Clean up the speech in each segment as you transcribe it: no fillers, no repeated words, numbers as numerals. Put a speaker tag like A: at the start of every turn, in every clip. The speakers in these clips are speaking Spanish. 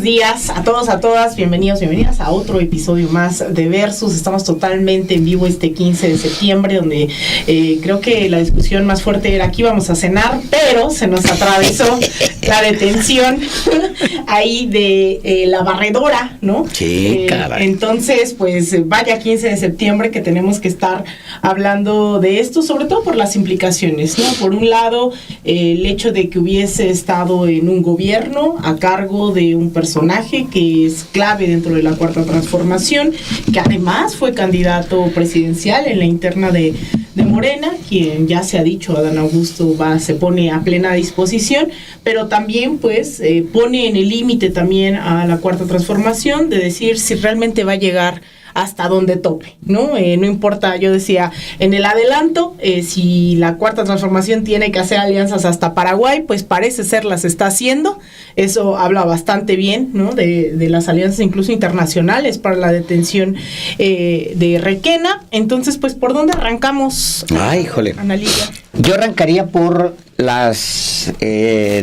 A: días a todos, a todas, bienvenidos, bienvenidas a otro episodio más de Versus. Estamos totalmente en vivo este 15 de septiembre, donde creo que la discusión más fuerte era que íbamos a cenar, pero se nos atravesó la detención ahí de la barredora, ¿no?
B: Sí, caray.
A: Entonces, pues vaya 15 de septiembre que tenemos que estar hablando de esto, sobre todo por las implicaciones, ¿no? Por un lado, el hecho de que hubiese estado en un gobierno a cargo de un personaje que es clave dentro de la Cuarta Transformación, que además fue candidato presidencial en la interna de Morena, quien ya se ha dicho, Adán Augusto se pone a plena disposición, pero también pues pone en el límite también a la Cuarta Transformación de decir si realmente va a llegar hasta donde tope, ¿no? No importa, yo decía, en el adelanto, si la Cuarta Transformación tiene que hacer alianzas hasta Paraguay, pues parece ser las está haciendo. Eso habla bastante bien, ¿no? De las alianzas incluso internacionales para la detención de Requena. Entonces, pues, ¿por dónde arrancamos?
B: Ay, híjole.
A: Analía.
B: Yo arrancaría por las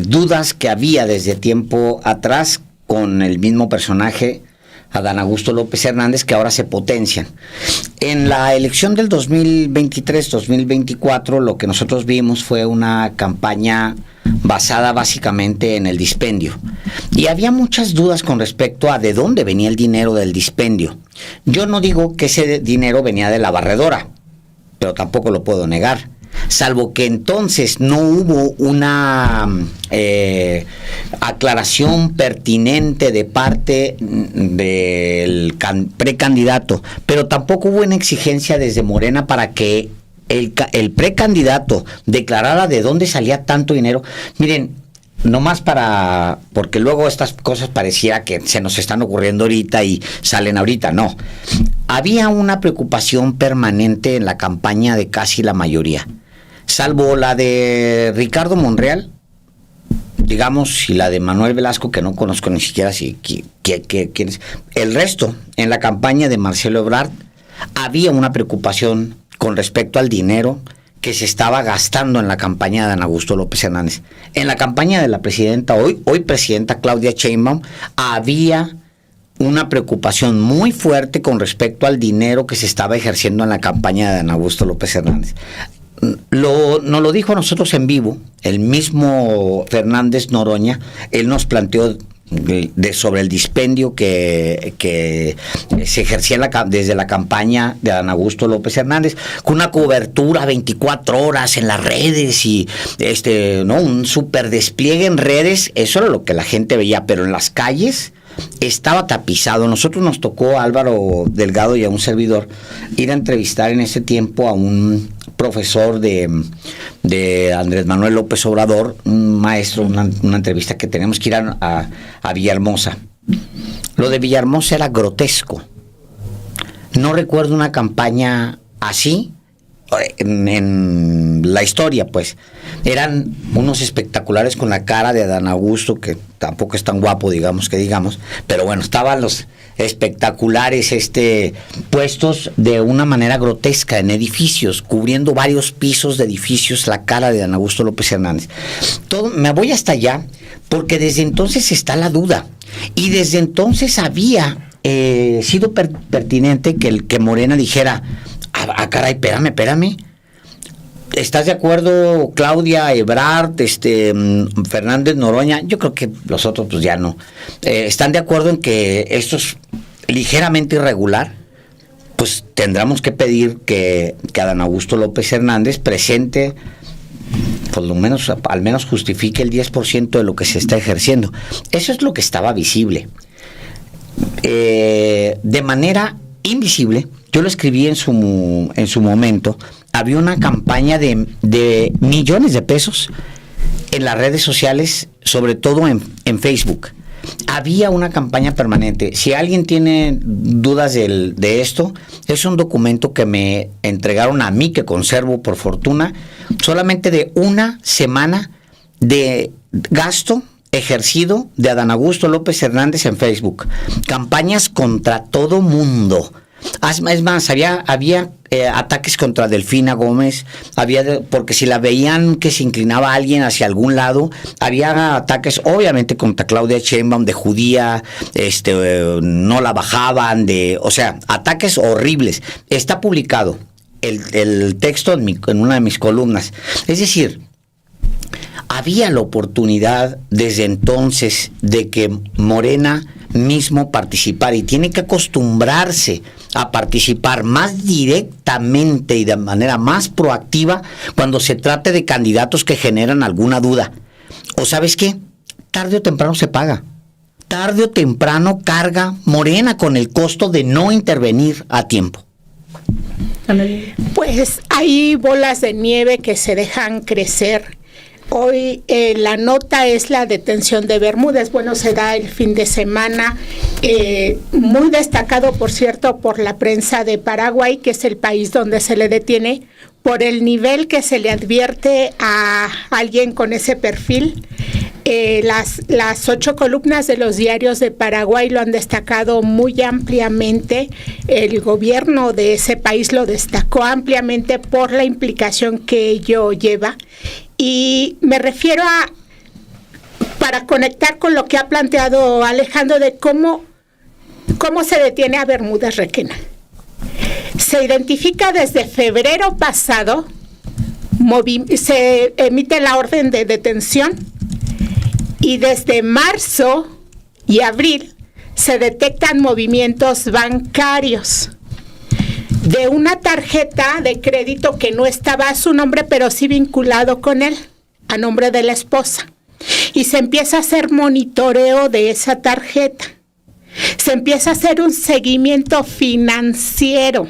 B: dudas que había desde tiempo atrás con el mismo personaje, Adán Augusto López Hernández, que ahora se potencian. En la elección del 2023-2024, lo que nosotros vimos fue una campaña basada básicamente en el dispendio. Y había muchas dudas con respecto a de dónde venía el dinero del dispendio. Yo no digo que ese dinero venía de la barredora, pero tampoco lo puedo negar. Salvo que entonces no hubo una aclaración pertinente de parte del precandidato, pero tampoco hubo una exigencia desde Morena para que el precandidato declarara de dónde salía tanto dinero. Miren, nomás porque luego estas cosas pareciera que se nos están ocurriendo ahorita y salen ahorita, no. Había una preocupación permanente en la campaña de casi la mayoría. Salvo la de Ricardo Monreal, digamos, y la de Manuel Velasco, que no conozco ni siquiera quién es. El resto, en la campaña de Marcelo Ebrard, había una preocupación con respecto al dinero que se estaba gastando en la campaña de Adán Augusto López Hernández. En la campaña de la presidenta, hoy presidenta Claudia Sheinbaum, había una preocupación muy fuerte con respecto al dinero que se estaba ejerciendo en la campaña de Adán Augusto López Hernández. Nos lo dijo a nosotros en vivo, el mismo Fernández Noroña. Él nos planteó sobre el dispendio que se ejercía desde la campaña de Adán Augusto López Hernández, con una cobertura 24 horas en las redes y un súper despliegue en redes. Eso era lo que la gente veía, pero en las calles estaba tapizado. Nosotros nos tocó, a Álvaro Delgado y a un servidor, ir a entrevistar en ese tiempo a un profesor de Andrés Manuel López Obrador, un maestro, una entrevista que tenemos que ir a Villahermosa. Lo de Villahermosa era grotesco. No recuerdo una campaña así en la historia, pues. Eran unos espectaculares con la cara de Adán Augusto, que tampoco es tan guapo, digamos, pero bueno, estaban los espectaculares puestos de una manera grotesca en edificios, cubriendo varios pisos de edificios, la cara de Adán Augusto López Hernández. Me voy hasta allá porque desde entonces está la duda, y desde entonces había sido pertinente que Morena dijera: caray, espérame. ¿Estás de acuerdo, Claudia, Ebrard, Fernández Noroña? Yo creo que los otros pues ya no. ¿Están de acuerdo en que esto es ligeramente irregular? Pues tendremos que pedir que Adán Augusto López Hernández presente, por lo menos, al menos justifique el 10% de lo que se está ejerciendo. Eso es lo que estaba visible. De manera invisible, yo lo escribí en su momento, había una campaña de millones de pesos en las redes sociales, sobre todo en Facebook. Había una campaña permanente. Si alguien tiene dudas de esto, es un documento que me entregaron a mí, que conservo por fortuna, solamente de una semana de gasto ejercido de Adán Augusto López Hernández en Facebook. Campañas contra todo mundo. Es más, había ataques contra Delfina Gómez, porque si la veían que se inclinaba alguien hacia algún lado, había ataques obviamente contra Claudia Sheinbaum de judía, no la bajaban, o sea, ataques horribles. Está publicado el texto en una de mis columnas. Es decir, había la oportunidad desde entonces de que Morena mismo participara, y tiene que acostumbrarse a participar más directamente y de manera más proactiva cuando se trate de candidatos que generan alguna duda. ¿O sabes qué? Tarde o temprano se paga. Tarde o temprano carga Morena con el costo de no intervenir a tiempo.
C: Pues hay bolas de nieve que se dejan crecer. Hoy la nota es la detención de Bermúdez. Bueno, se da el fin de semana, muy destacado, por cierto, por la prensa de Paraguay, que es el país donde se le detiene, por el nivel que se le advierte a alguien con ese perfil. Las 8 columnas de los diarios de Paraguay lo han destacado muy ampliamente. El gobierno de ese país lo destacó ampliamente por la implicación que ello lleva. Y me refiero para conectar con lo que ha planteado Alejandro, de cómo se detiene a Bermúdez Requena. Se identifica desde febrero pasado, se emite la orden de detención, y desde marzo y abril se detectan movimientos bancarios de una tarjeta de crédito que no estaba a su nombre, pero sí vinculado con él, a nombre de la esposa. Y se empieza a hacer monitoreo de esa tarjeta. Se empieza a hacer un seguimiento financiero,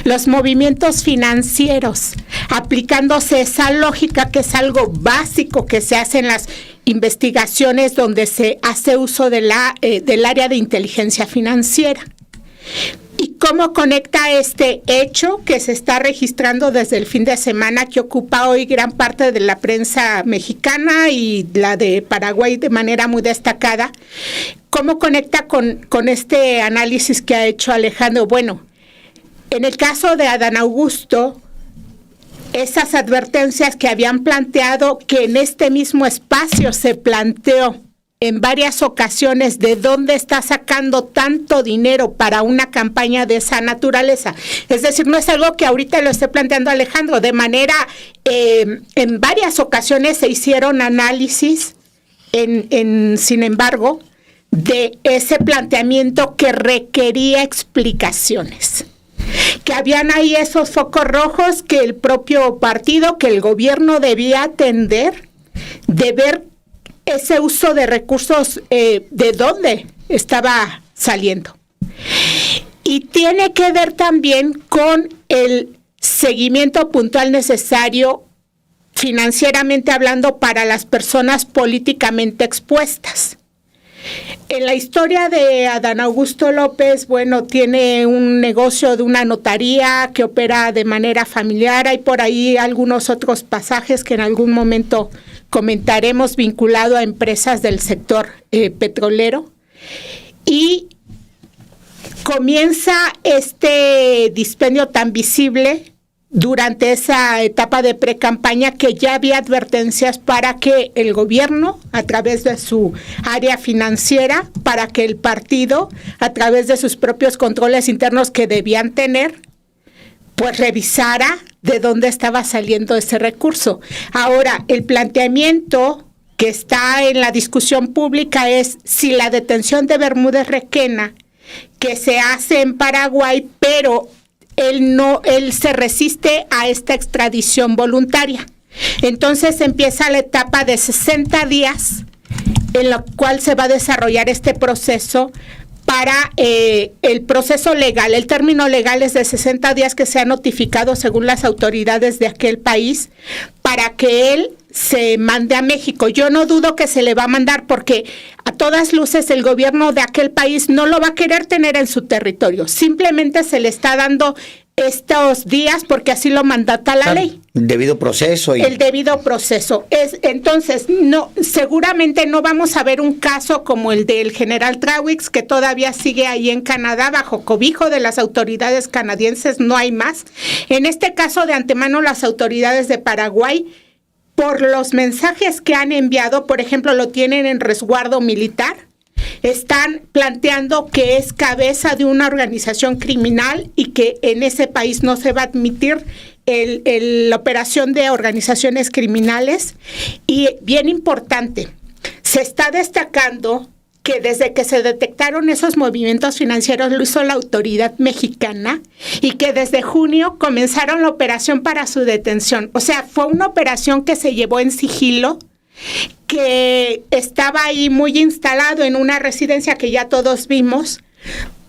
C: los movimientos financieros, aplicándose esa lógica que es algo básico que se hace en las investigaciones donde se hace uso del área de inteligencia financiera. ¿Y cómo conecta este hecho que se está registrando desde el fin de semana, que ocupa hoy gran parte de la prensa mexicana y la de Paraguay de manera muy destacada? ¿Cómo conecta con este análisis que ha hecho Alejandro? Bueno, en el caso de Adán Augusto, esas advertencias que habían planteado, que en este mismo espacio se planteó en varias ocasiones de dónde está sacando tanto dinero para una campaña de esa naturaleza. Es decir, no es algo que ahorita lo esté planteando Alejandro, de manera, en varias ocasiones se hicieron análisis, sin embargo, de ese planteamiento que requería explicaciones. Que habían ahí esos focos rojos que el propio partido, que el gobierno debía atender, de ver ese uso de recursos, de dónde estaba saliendo. Y tiene que ver también con el seguimiento puntual necesario, financieramente hablando, para las personas políticamente expuestas. En la historia de Adán Augusto López, bueno, tiene un negocio de una notaría que opera de manera familiar. Hay por ahí algunos otros pasajes que en algún momento comentaremos, vinculado a empresas del sector petrolero. Y comienza este dispendio tan visible durante esa etapa de precampaña, que ya había advertencias para que el gobierno, a través de su área financiera, para que el partido, a través de sus propios controles internos que debían tener, pues revisara de dónde estaba saliendo ese recurso. Ahora, el planteamiento que está en la discusión pública es si la detención de Bermúdez Requena, que se hace en Paraguay, pero él se resiste a esta extradición voluntaria. Entonces empieza la etapa de 60 días en la cual se va a desarrollar este proceso para el proceso legal. El término legal es de 60 días que se ha notificado según las autoridades de aquel país para que él se mande a México. Yo no dudo que se le va a mandar, porque a todas luces el gobierno de aquel país no lo va a querer tener en su territorio. Simplemente se le está dando estos días porque así lo mandata la ley.
B: Debido proceso.
C: El debido proceso. Entonces, no, seguramente no vamos a ver un caso como el del general Trawix, que todavía sigue ahí en Canadá bajo cobijo de las autoridades canadienses, no hay más. En este caso, de antemano, las autoridades de Paraguay, por los mensajes que han enviado, por ejemplo, lo tienen en resguardo militar, están planteando que es cabeza de una organización criminal y que en ese país no se va a admitir la operación de organizaciones criminales. Y bien importante, se está destacando que desde que se detectaron esos movimientos financieros lo hizo la autoridad mexicana y que desde junio comenzaron la operación para su detención. O sea, fue una operación que se llevó en sigilo, que estaba ahí muy instalado en una residencia que ya todos vimos,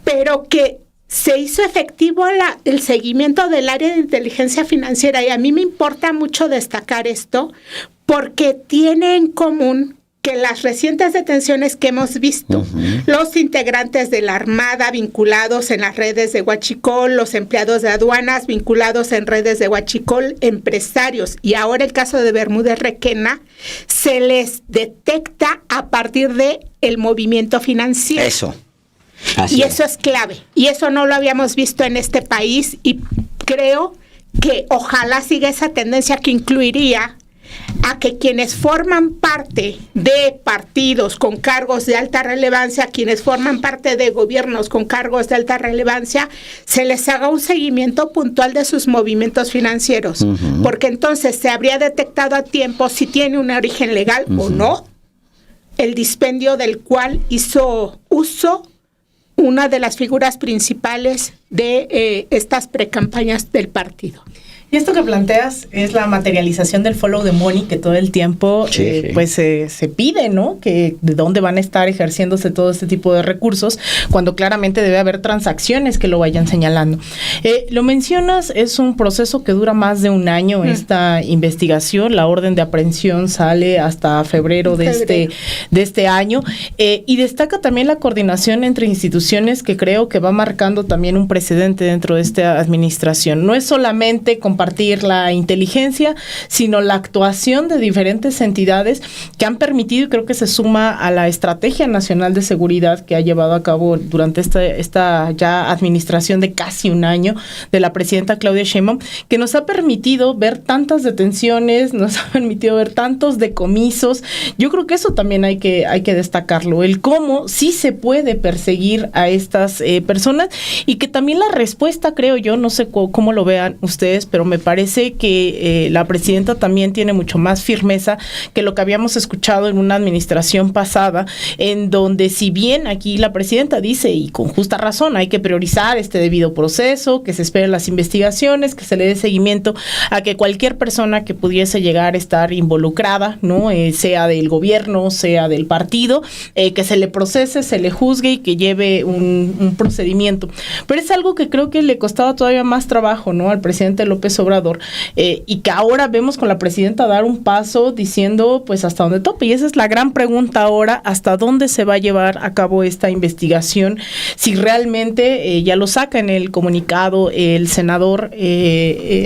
C: pero que se hizo efectivo el seguimiento del área de inteligencia financiera. Y a mí me importa mucho destacar esto porque tiene en común que las recientes detenciones que hemos visto, los integrantes de la Armada vinculados en las redes de Huachicol, los empleados de aduanas vinculados en redes de Huachicol, empresarios, y ahora el caso de Bermúdez Requena, se les detecta a partir de el movimiento financiero.
B: Eso.
C: Y eso es clave. Y eso no lo habíamos visto en este país, y creo que ojalá siga esa tendencia que incluiría a que quienes forman parte de partidos con cargos de alta relevancia, quienes forman parte de gobiernos con cargos de alta relevancia, se les haga un seguimiento puntual de sus movimientos financieros, porque entonces se habría detectado a tiempo si tiene un origen legal o no, el dispendio del cual hizo uso una de las figuras principales de estas precampañas del partido.
A: Y esto que planteas es la materialización del follow the money que todo el tiempo pues se pide, ¿no? Que de dónde van a estar ejerciéndose todo este tipo de recursos, cuando claramente debe haber transacciones que lo vayan señalando. Lo mencionas, es un proceso que dura más de un año, esta investigación. La orden de aprehensión sale hasta febrero de este año, y destaca también la coordinación entre instituciones, que creo que va marcando también un precedente dentro de esta administración. No es solamente compartir la inteligencia, sino la actuación de diferentes entidades que han permitido, y creo que se suma a la Estrategia Nacional de Seguridad que ha llevado a cabo durante esta ya administración de casi un año de la presidenta Claudia Sheinbaum, que nos ha permitido ver tantas detenciones, nos ha permitido ver tantos decomisos. Yo creo que eso también hay que destacarlo, el cómo sí se puede perseguir a estas personas, y que también la respuesta, creo yo, no sé cómo lo vean ustedes, pero me parece que la presidenta también tiene mucho más firmeza que lo que habíamos escuchado en una administración pasada, en donde, si bien aquí la presidenta dice, y con justa razón, hay que priorizar este debido proceso, que se esperen las investigaciones, que se le dé seguimiento a que cualquier persona que pudiese llegar a estar involucrada, ¿no? Sea del gobierno, sea del partido, que se le procese, se le juzgue y que lleve un procedimiento. Pero es algo que creo que le costaba todavía más trabajo, ¿no?, al presidente López Obrador, y que ahora vemos con la presidenta dar un paso diciendo pues hasta dónde tope, y esa es la gran pregunta ahora, hasta dónde se va a llevar a cabo esta investigación, si realmente ya lo saca en el comunicado el senador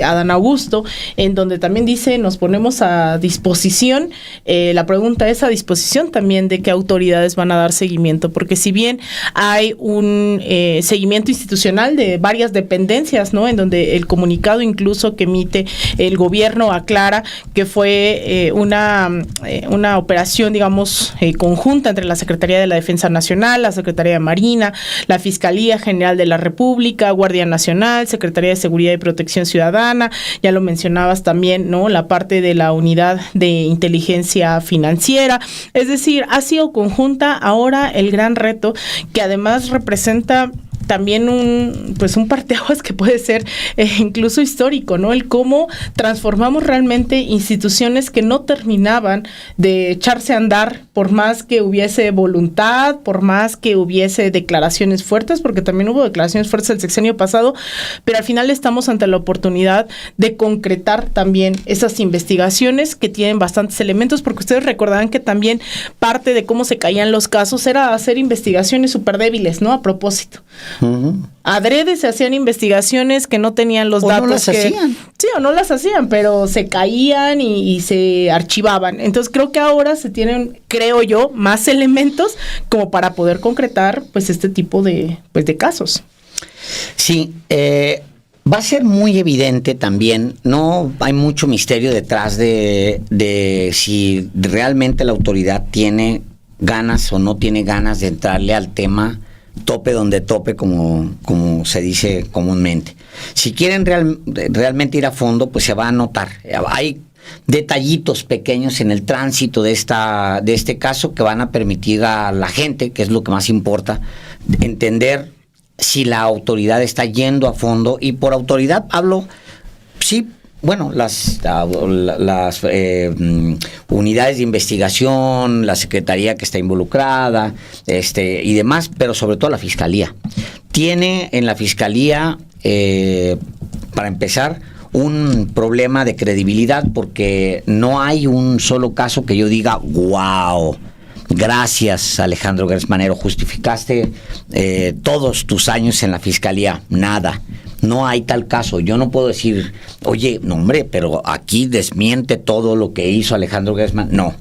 A: Adán Augusto, en donde también dice nos ponemos a disposición. La pregunta es a disposición también de qué autoridades van a dar seguimiento, porque si bien hay un seguimiento institucional de varias dependencias, ¿no?, en donde el comunicado incluso que emite el gobierno aclara que fue una operación, digamos, conjunta entre la Secretaría de la Defensa Nacional, la Secretaría de Marina, la Fiscalía General de la República, Guardia Nacional, Secretaría de Seguridad y Protección Ciudadana, ya lo mencionabas también, ¿no?, la parte de la Unidad de Inteligencia Financiera. Es decir, ha sido conjunta. Ahora el gran reto, que además representa también un parteaguas que puede ser incluso histórico, ¿no? El cómo transformamos realmente instituciones que no terminaban de echarse a andar, por más que hubiese voluntad, por más que hubiese declaraciones fuertes, porque también hubo declaraciones fuertes el sexenio pasado, pero al final estamos ante la oportunidad de concretar también esas investigaciones que tienen bastantes elementos, porque ustedes recordarán que también parte de cómo se caían los casos era hacer investigaciones súper débiles, ¿no?, a propósito, Adrede se hacían investigaciones que no tenían los datos.
B: No las hacían.
A: Sí, o no las hacían, pero se caían y se archivaban. Entonces creo que ahora se tienen, creo yo, más elementos como para poder concretar pues este tipo de casos.
B: Sí, va a ser muy evidente también, no hay mucho misterio detrás de si realmente la autoridad tiene ganas o no tiene ganas de entrarle al tema tope donde tope, como se dice comúnmente. Si quieren realmente ir a fondo, pues se va a notar. Hay detallitos pequeños en el tránsito de este caso que van a permitir a la gente, que es lo que más importa, entender si la autoridad está yendo a fondo. Y por autoridad hablo, sí, bueno, las unidades de investigación, la secretaría que está involucrada, y demás, pero sobre todo la fiscalía. Tiene en la fiscalía, para empezar, un problema de credibilidad, porque no hay un solo caso que yo diga, wow, gracias Alejandro Gersmanero, justificaste todos tus años en la fiscalía. Nada, no hay tal caso. Yo no puedo decir, oye, no hombre, pero aquí desmiente todo lo que hizo Alejandro Gersmanero. No,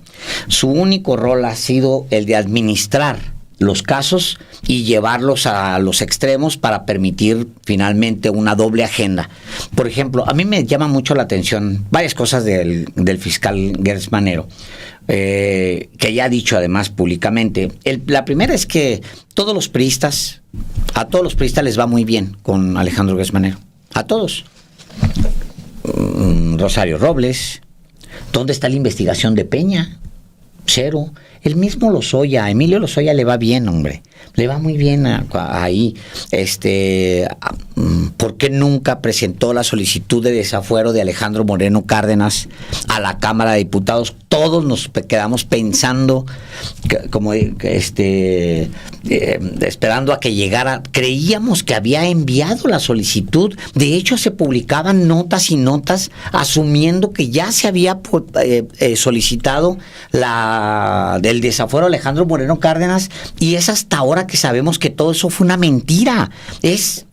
B: su único rol ha sido el de administrar los casos y llevarlos a los extremos para permitir finalmente una doble agenda. Por ejemplo, a mí me llama mucho la atención varias cosas del fiscal Gersmanero, que ya ha dicho además públicamente. La primera es que a todos los priistas les va muy bien con Alejandro Gersmanero. A todos. Rosario Robles. ¿Dónde está la investigación de Peña? Cero. El mismo Lozoya, Emilio Lozoya le va bien, hombre. Le va muy bien ahí. ¿Por qué nunca presentó la solicitud de desafuero de Alejandro Moreno Cárdenas a la Cámara de Diputados? Todos nos quedamos pensando, esperando a que llegara. Creíamos que había enviado la solicitud. De hecho, se publicaban notas y notas asumiendo que ya se había solicitado el desafuero a Alejandro Moreno Cárdenas, y es hasta ahora que sabemos que todo eso fue una mentira. Es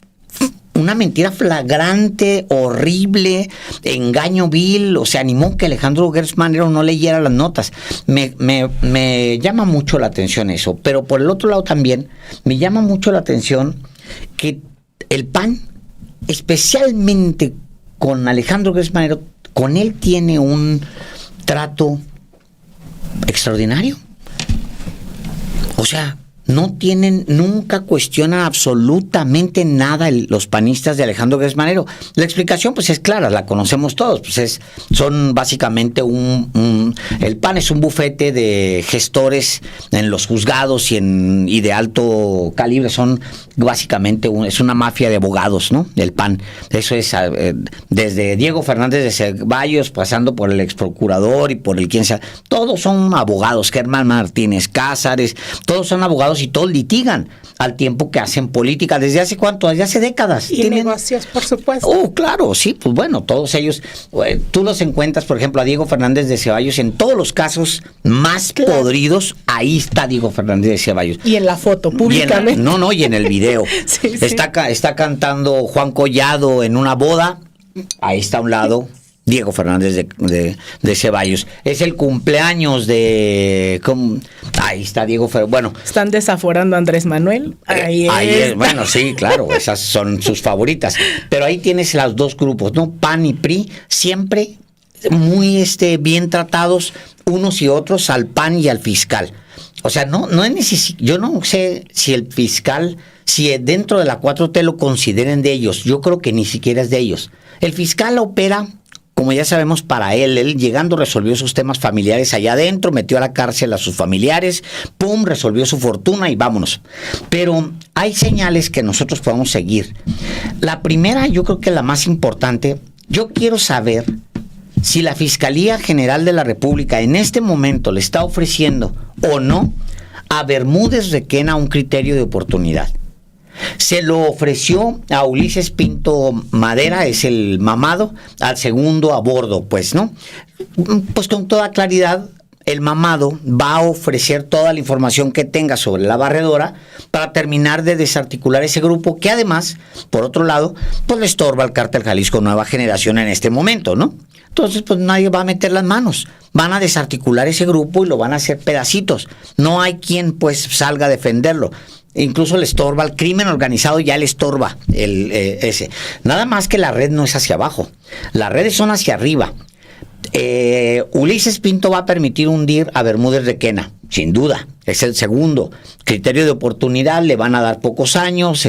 B: una mentira flagrante, horrible, engaño vil. O sea, animó que Alejandro Gersmanero no leyera las notas. Me llama mucho la atención eso, pero por el otro lado también me llama mucho la atención que el PAN, especialmente con Alejandro Gersmanero, con él tiene un trato extraordinario. O sea, nunca cuestionan absolutamente nada los panistas de Alejandro Gersmanero. La explicación pues es clara, la conocemos todos, pues son básicamente el PAN es un bufete de gestores en los juzgados y de alto calibre. Son básicamente es una mafia de abogados, ¿no? El PAN. Eso es desde Diego Fernández de Ceballos, pasando por el exprocurador y por el quien sea. Todos son abogados. Germán Martínez Cázares, todos son abogados y todos litigan al tiempo que hacen política. ¿Desde hace cuánto? Desde hace décadas.
C: Y negocios, por supuesto.
B: Oh, claro, sí, pues bueno, todos ellos, tú los encuentras, por ejemplo, a Diego Fernández de Ceballos en todos los casos más podridos. Ahí está Diego Fernández de Ceballos.
A: Y en la foto, públicamente.
B: Y en el video.
A: Sí.
B: Está cantando Juan Collado en una boda. Ahí está a un lado Diego Fernández de Ceballos. Es el cumpleaños de... Ahí está Diego Fernández. Bueno.
A: Están desaforando a Andrés Manuel. Ahí es.
B: Bueno, sí, claro, esas son sus favoritas. Pero ahí tienes los dos grupos, ¿no? PAN y PRI, siempre muy bien tratados unos y otros, al PAN y al fiscal. O sea, no es necesario. Yo no sé si el fiscal, si dentro de la 4T lo consideren de ellos. Yo creo que ni siquiera es de ellos. El fiscal opera, como ya sabemos, para él llegando resolvió sus temas familiares allá adentro, metió a la cárcel a sus familiares, pum, resolvió su fortuna y vámonos. Pero hay señales que nosotros podemos seguir. La primera, yo creo que la más importante, yo quiero saber si la Fiscalía General de la República en este momento le está ofreciendo o no a Bermúdez Requena un criterio de oportunidad. Se lo ofreció a Ulises Pinto Madera, es el mamado, al segundo a bordo, pues, ¿no? Pues con toda claridad, el mamado va a ofrecer toda la información que tenga sobre la barredora para terminar de desarticular ese grupo que además, por otro lado, pues le estorba al Cártel Jalisco Nueva Generación en este momento, ¿no? Entonces, pues nadie va a meter las manos. Van a desarticular ese grupo y lo van a hacer pedacitos. No hay quien, pues, salga a defenderlo. Incluso le estorba al crimen organizado, ya le estorba ese. Nada más que la red no es hacia abajo. Las redes son hacia arriba. Ulises Pinto va a permitir hundir a Bermúdez Requena, sin duda. Es el segundo. Criterio de oportunidad, le van a dar pocos años,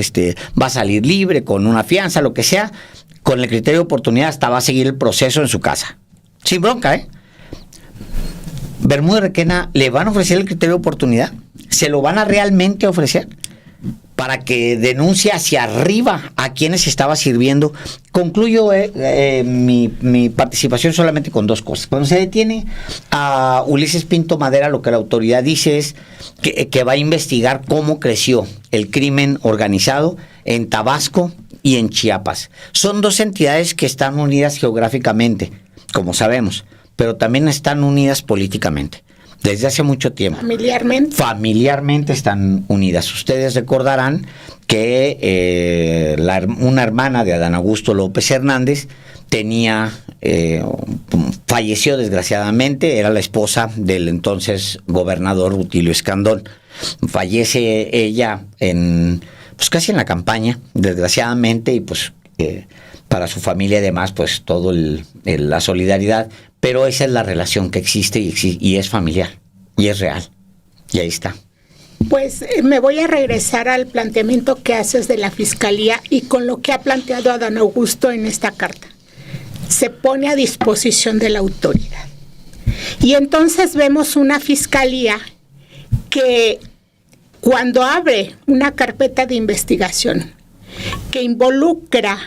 B: va a salir libre con una fianza, lo que sea. Con el criterio de oportunidad hasta va a seguir el proceso en su casa. Sin bronca, ¿eh? Bermúdez Requena, ¿le van a ofrecer el criterio de oportunidad? ¿Se lo van a realmente ofrecer? Para que denuncie hacia arriba a quienes estaba sirviendo. Concluyo mi participación solamente con dos cosas. Cuando se detiene a Ulises Pinto Madera, lo que la autoridad dice es que va a investigar cómo creció el crimen organizado en Tabasco y en Chiapas. Son dos entidades que están unidas geográficamente, como sabemos, pero también están unidas políticamente. Desde hace mucho tiempo. Familiarmente están unidas. Ustedes recordarán que una hermana de Adán Augusto López Hernández falleció desgraciadamente, era la esposa del entonces gobernador Rutilio Escandón. Fallece ella casi en la campaña, desgraciadamente, y pues para su familia además, pues todo la solidaridad. Pero esa es la relación que existe y es familiar, y es real, y ahí está.
C: Pues me voy a regresar al planteamiento que haces de la Fiscalía y con lo que ha planteado Adán Augusto en esta carta. Se pone a disposición de la autoridad. Y entonces vemos una Fiscalía que cuando abre una carpeta de investigación que involucra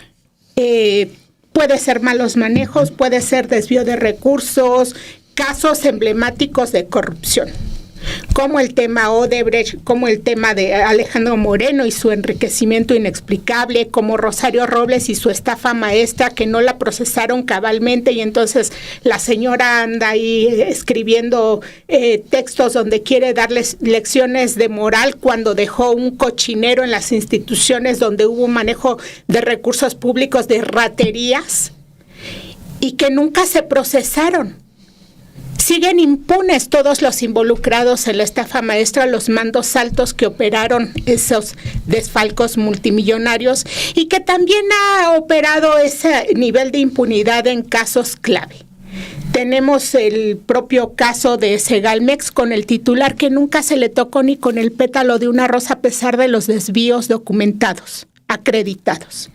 C: puede ser malos manejos, puede ser desvío de recursos, casos emblemáticos de corrupción, como el tema Odebrecht, como el tema de Alejandro Moreno y su enriquecimiento inexplicable, como Rosario Robles y su estafa maestra que no la procesaron cabalmente y entonces la señora anda ahí escribiendo textos donde quiere darles lecciones de moral cuando dejó un cochinero en las instituciones donde hubo un manejo de recursos públicos de raterías y que nunca se procesaron. Siguen impunes todos los involucrados en la estafa maestra, los mandos altos que operaron esos desfalcos multimillonarios y que también ha operado ese nivel de impunidad en casos clave. Tenemos el propio caso de Segalmex con el titular que nunca se le tocó ni con el pétalo de una rosa a pesar de los desvíos documentados, acreditados.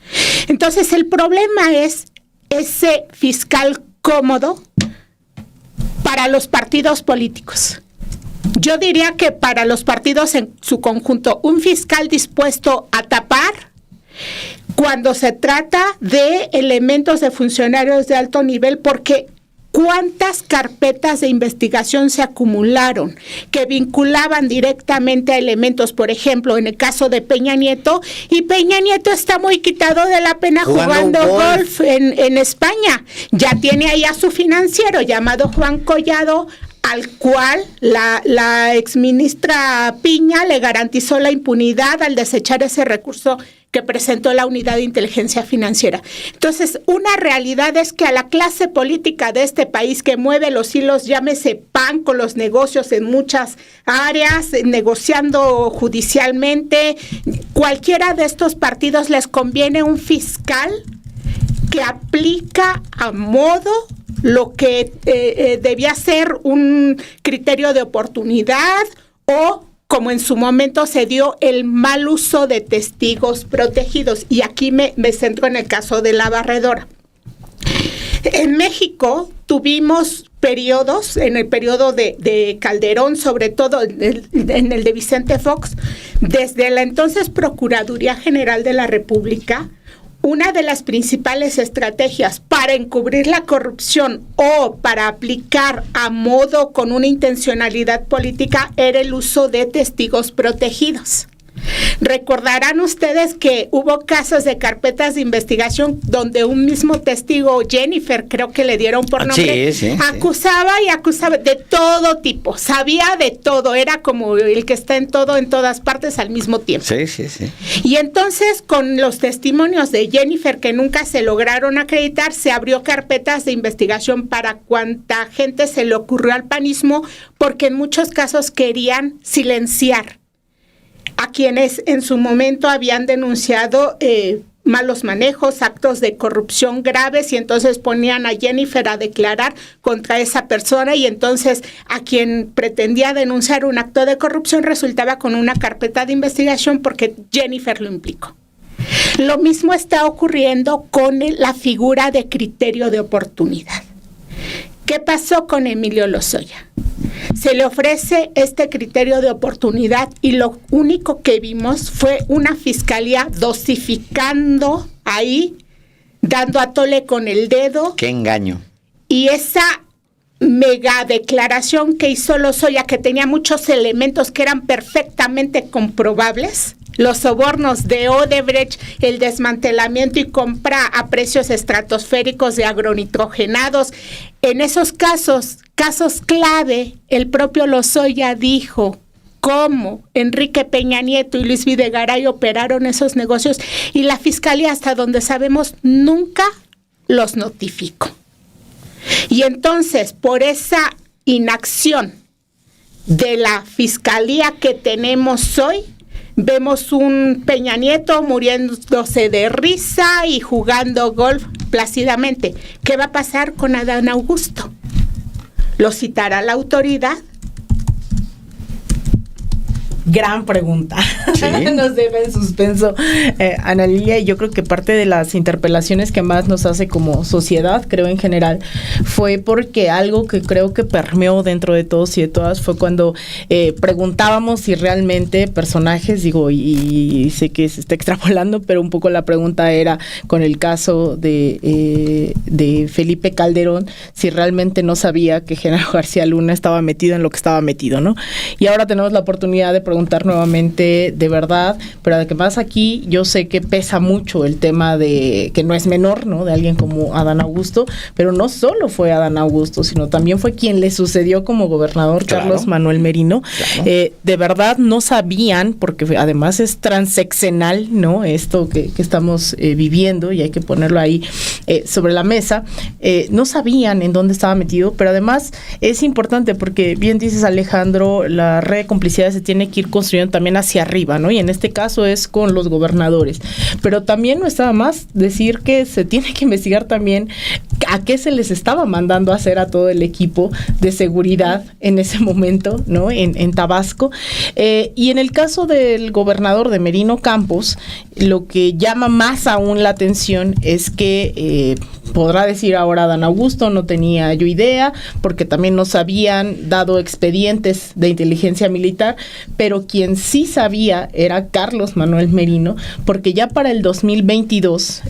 C: Entonces el problema es ese fiscal cómodo para los partidos políticos. Yo diría que para los partidos en su conjunto, un fiscal dispuesto a tapar cuando se trata de elementos de funcionarios de alto nivel, porque ¿cuántas carpetas de investigación se acumularon que vinculaban directamente a elementos, por ejemplo, en el caso de Peña Nieto? Y Peña Nieto está muy quitado de la pena jugando golf en España. Ya tiene ahí a su financiero llamado Juan Collado, al cual la exministra Piña le garantizó la impunidad al desechar ese recurso que presentó la Unidad de Inteligencia Financiera. Entonces, una realidad es que a la clase política de este país que mueve los hilos, llámese PAN con los negocios en muchas áreas, negociando judicialmente, cualquiera de estos partidos les conviene un fiscal que aplica a modo lo que debía ser un criterio de oportunidad o como en su momento se dio el mal uso de testigos protegidos. Y aquí me centro en el caso de la barredora. En México tuvimos periodos, en el periodo de Calderón, sobre todo en el de Vicente Fox, desde la entonces Procuraduría General de la República, una de las principales estrategias para encubrir la corrupción o para aplicar a modo con una intencionalidad política era el uso de testigos protegidos. Recordarán ustedes que hubo casos de carpetas de investigación donde un mismo testigo, Jennifer, creo que le dieron por nombre, acusaba de todo tipo, sabía de todo, era como el que está en todo, en todas partes al mismo tiempo.
B: Sí.
C: Y entonces, con los testimonios de Jennifer que nunca se lograron acreditar, se abrió carpetas de investigación para cuanta gente se le ocurrió al panismo, porque en muchos casos querían silenciar a quienes en su momento habían denunciado malos manejos, actos de corrupción graves, y entonces ponían a Jennifer a declarar contra esa persona, y entonces a quien pretendía denunciar un acto de corrupción resultaba con una carpeta de investigación porque Jennifer lo implicó. Lo mismo está ocurriendo con la figura de criterio de oportunidad. ¿Qué pasó con Emilio Lozoya? Se le ofrece este criterio de oportunidad y lo único que vimos fue una fiscalía dosificando ahí, dando a tole con el dedo.
B: ¡Qué engaño!
C: Y esa mega declaración que hizo Lozoya, que tenía muchos elementos que eran perfectamente comprobables, los sobornos de Odebrecht, el desmantelamiento y compra a precios estratosféricos de agronitrogenados. En esos casos clave, el propio Lozoya dijo cómo Enrique Peña Nieto y Luis Videgaray operaron esos negocios, y la fiscalía, hasta donde sabemos, nunca los notificó. Y entonces, por esa inacción de la fiscalía que tenemos hoy, vemos un Peña Nieto muriéndose de risa y jugando golf plácidamente. ¿Qué va a pasar con Adán Augusto? ¿Lo citará la autoridad?
A: Gran pregunta.
B: Sí.
A: Nos deja en suspenso, Ana Lilia, y yo creo que parte de las interpelaciones que más nos hace como sociedad, creo en general, fue porque algo que creo que permeó dentro de todos y de todas fue cuando preguntábamos si realmente personajes, y sé que se está extrapolando, pero un poco la pregunta era con el caso de Felipe Calderón, si realmente no sabía que Genaro García Luna estaba metido en lo que estaba metido, ¿no? Y ahora tenemos la oportunidad de preguntar nuevamente, de verdad, pero además aquí yo sé que pesa mucho el tema de que no es menor, ¿no? De alguien como Adán Augusto, pero no solo fue Adán Augusto, sino también fue quien le sucedió como gobernador, claro, Carlos Manuel Merino. Claro. De verdad no sabían, porque además es transeccional, ¿no? Esto que estamos viviendo, y hay que ponerlo ahí sobre la mesa, no sabían en dónde estaba metido, pero además es importante porque, bien dices, Alejandro, la red de complicidades se tiene que ir construyendo también hacia arriba, ¿no? Y en este caso es con los gobernadores. Pero también no está más decir que se tiene que investigar también a qué se les estaba mandando a hacer a todo el equipo de seguridad en ese momento, ¿no? En Tabasco. Y en el caso del gobernador de Merino Campos, lo que llama más aún la atención es que podrá decir ahora Adán Augusto, no tenía yo idea, porque también nos habían dado expedientes de inteligencia militar, pero quien sí sabía era Carlos Manuel Merino, porque ya para el 2022,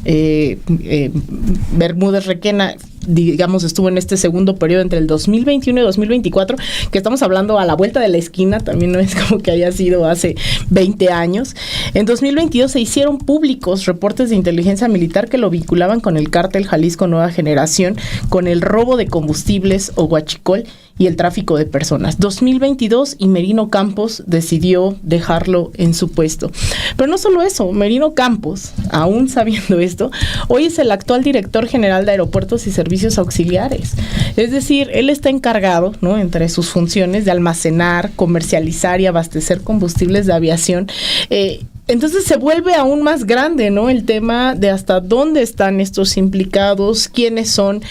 A: Bermúdez Requena, digamos, estuvo en este segundo periodo entre el 2021 y 2024, que estamos hablando a la vuelta de la esquina, también no es como que haya sido hace 20 años. En 2022 se hicieron públicos reportes de inteligencia militar que lo vinculaban con el cártel Jalisco Nueva Generación, con el robo de combustibles o huachicol y el tráfico de personas. 2022 y Merino Campos decidió dejarlo en su puesto. Pero no solo eso, Merino Campos, aún sabiendo esto, hoy es el actual director general de Aeropuertos y Servicios Auxiliares. Es decir, él está encargado, ¿no?, entre sus funciones, de almacenar, comercializar y abastecer combustibles de aviación. Entonces se vuelve aún más grande, ¿no?, el tema de hasta dónde están estos implicados, quiénes son,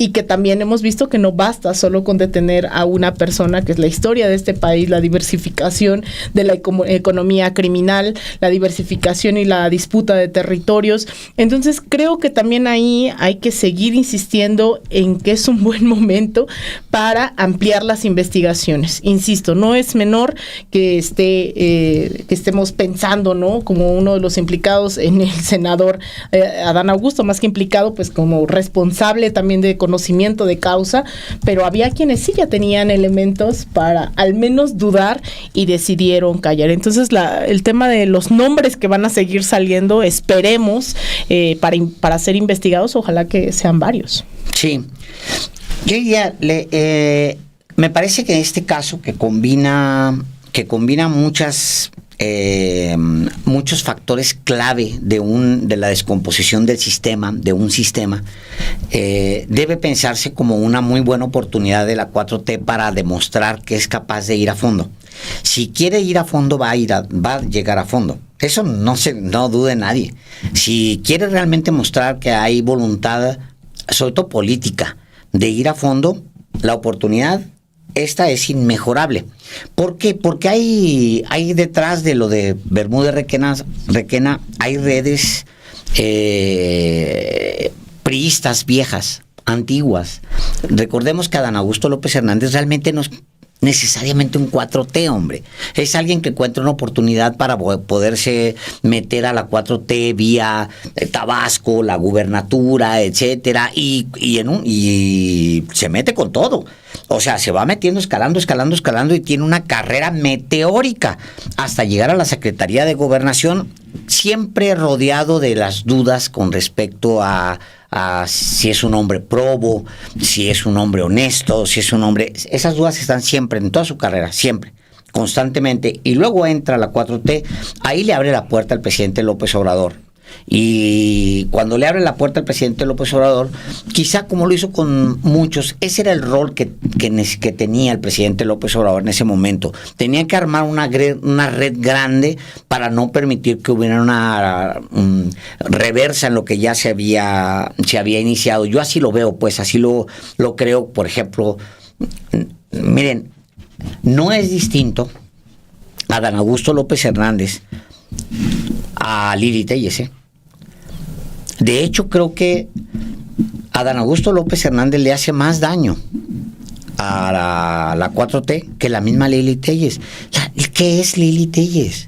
A: y que también hemos visto que no basta solo con detener a una persona, que es la historia de este país, la diversificación de la economía criminal, la diversificación y la disputa de territorios. Entonces creo que también ahí hay que seguir insistiendo en que es un buen momento para ampliar las investigaciones. Insisto, no es menor que estemos pensando, ¿no?, como uno de los implicados en el senador Adán Augusto, más que implicado, pues como responsable también de economía conocimiento de causa, pero había quienes sí ya tenían elementos para al menos dudar y decidieron callar. Entonces el tema de los nombres que van a seguir saliendo, esperemos, para ser investigados, ojalá que sean varios.
B: Sí, yo ya me parece que en este caso que combina muchos factores clave de la descomposición del sistema, de un sistema, debe pensarse como una muy buena oportunidad de la 4T para demostrar que es capaz de ir a fondo. Si quiere ir a fondo, va a llegar a fondo. Eso no dude nadie. Si quiere realmente mostrar que hay voluntad, sobre todo política, de ir a fondo, la oportunidad esta es inmejorable. ¿Por qué? Porque hay detrás de lo de Bermúdez Requena hay redes priistas viejas, antiguas. Recordemos que Adán Augusto López Hernández realmente no es necesariamente un 4T, hombre. Es alguien que encuentra una oportunidad para poderse meter a la 4T vía Tabasco, la gubernatura, etcétera, y se mete con todo. O sea, se va metiendo, escalando, y tiene una carrera meteórica hasta llegar a la Secretaría de Gobernación, siempre rodeado de las dudas con respecto a si es un hombre probo, si es un hombre honesto, si es un hombre... Esas dudas están siempre, en toda su carrera, siempre, constantemente. Y luego entra la 4T, ahí le abre la puerta al presidente López Obrador. Y cuando le abre la puerta al presidente López Obrador, quizá como lo hizo con muchos, ese era el rol que tenía el presidente López Obrador en ese momento. Tenía que armar una red grande para no permitir que hubiera una reversa en lo que ya se había iniciado. Yo así lo veo, pues así lo creo. Por ejemplo, miren, no es distinto a Adán Augusto López Hernández a Lili Téllez, De hecho, creo que Adán Augusto López Hernández le hace más daño a la 4T que la misma Lili Téllez. ¿Qué es Lili Téllez?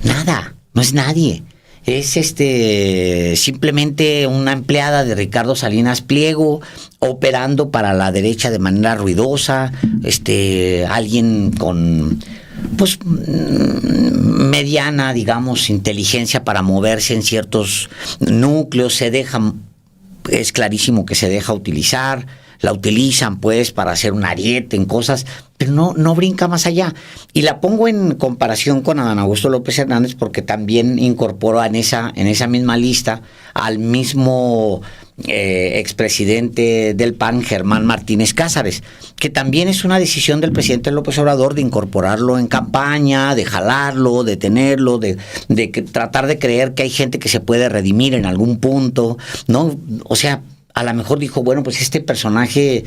B: Nada, no es nadie. Es simplemente una empleada de Ricardo Salinas Pliego, operando para la derecha de manera ruidosa, alguien con pues mediana, digamos, inteligencia para moverse en ciertos núcleos. Es clarísimo que se deja utilizar, la utilizan pues para hacer un ariete en cosas, pero no brinca más allá. Y la pongo en comparación con Adán Augusto López Hernández porque también incorporo en esa misma lista al mismo expresidente del PAN, Germán Martínez Cázares, que también es una decisión del presidente López Obrador de incorporarlo en campaña, de jalarlo, de tenerlo, de tratar de creer que hay gente que se puede redimir en algún punto, ¿no? O sea, a lo mejor dijo, bueno, pues este personaje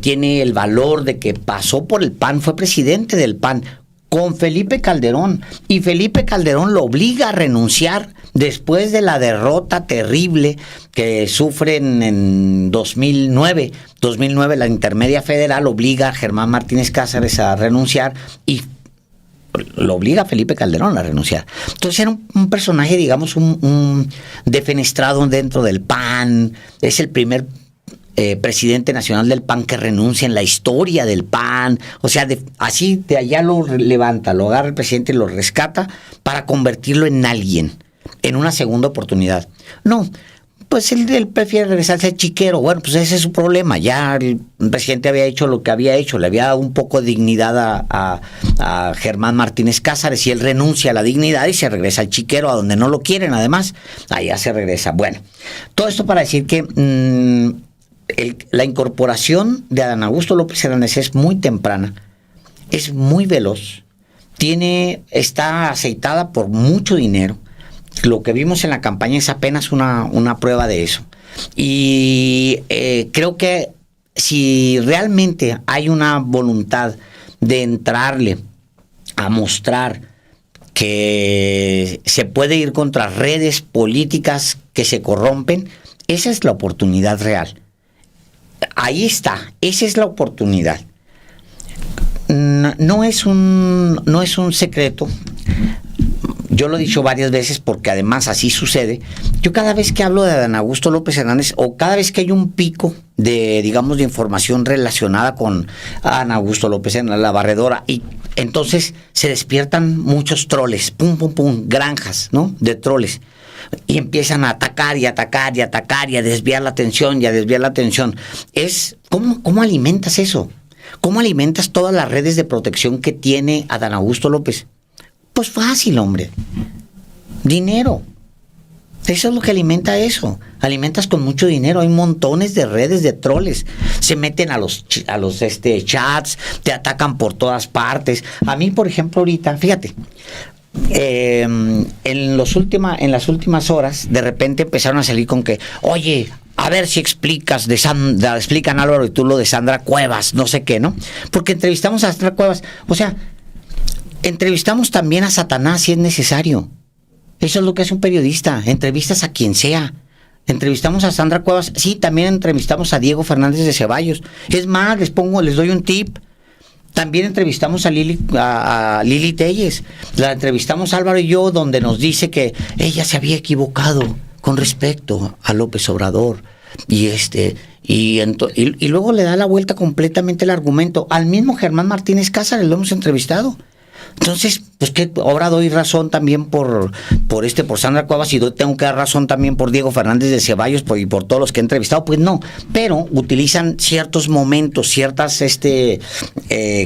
B: tiene el valor de que pasó por el PAN, fue presidente del PAN con Felipe Calderón, y Felipe Calderón lo obliga a renunciar después de la derrota terrible que sufren en 2009. 2009 la intermedia federal obliga a Germán Martínez Cázares a renunciar y lo obliga a Felipe Calderón a renunciar. Entonces era un personaje, digamos, un defenestrado dentro del PAN. Es el primer presidente nacional del PAN que renuncia en la historia del PAN. O sea, así de allá lo levanta, lo agarra el presidente y lo rescata para convertirlo en alguien, en una segunda oportunidad. No, pues él prefiere regresarse al chiquero. Bueno, pues ese es su problema. Ya el presidente había hecho lo que había hecho, le había dado un poco de dignidad a Germán Martínez Cázares, y él renuncia a la dignidad y se regresa al chiquero, a donde no lo quieren, además. Allá se regresa. Bueno, todo esto para decir que la incorporación de Adán Augusto López Hernández es muy temprana, es muy veloz, está aceitada por mucho dinero. Lo que vimos en la campaña es apenas una prueba de eso. Y creo que si realmente hay una voluntad de entrarle a mostrar que se puede ir contra redes políticas que se corrompen, esa es la oportunidad real. Ahí está, esa es la oportunidad. No es un secreto. yo lo he dicho varias veces porque además así sucede. Yo cada vez que hablo de Adán Augusto López Hernández o cada vez que hay un pico de, digamos, de información relacionada con Adán Augusto López Hernández, la barredora, y entonces se despiertan muchos troles, pum, pum, pum, granjas, ¿no? De troles. Y empiezan a atacar y atacar y atacar y a desviar la atención y a desviar la atención. ¿Cómo alimentas eso? ¿Cómo alimentas todas las redes de protección que tiene Adán Augusto López? Pues fácil, hombre. Dinero. Eso es lo que alimenta eso. Alimentas con mucho dinero. Hay montones de redes de troles. Se meten a los chats, te atacan por todas partes. A mí, por ejemplo, ahorita, fíjate, en las últimas horas, de repente empezaron a salir con que, oye, a ver si explican Álvaro y tú lo de Sandra Cuevas, no sé qué, ¿no? Porque entrevistamos a Sandra Cuevas, o sea, entrevistamos también a Satanás si es necesario. Eso es lo que es un periodista, entrevistas a quien sea. Entrevistamos a Sandra Cuevas, sí, también entrevistamos a Diego Fernández de Ceballos. Es más, les doy un tip. También entrevistamos a Lili Telles. La entrevistamos Álvaro y yo, donde nos dice que ella se había equivocado con respecto a López Obrador. Y luego le da la vuelta completamente el argumento. Al mismo Germán Martínez Cázares lo hemos entrevistado. Entonces, pues que ahora doy razón también por Sandra Cuevas y tengo que dar razón también por Diego Fernández de Ceballos y por todos los que he entrevistado, pues no, pero utilizan ciertos momentos, ciertas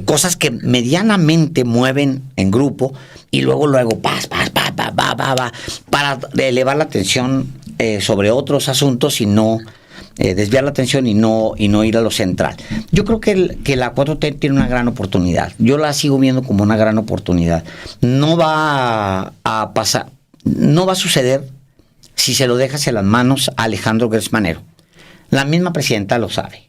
B: cosas que medianamente mueven en grupo y luego para elevar la atención sobre otros asuntos y no desviar la atención y no ir a lo central. Yo creo que la 4T tiene una gran oportunidad. Yo la sigo viendo como una gran oportunidad. No va a pasar, no va a suceder si se lo dejas en las manos a Alejandro Gertz Manero. La misma presidenta lo sabe.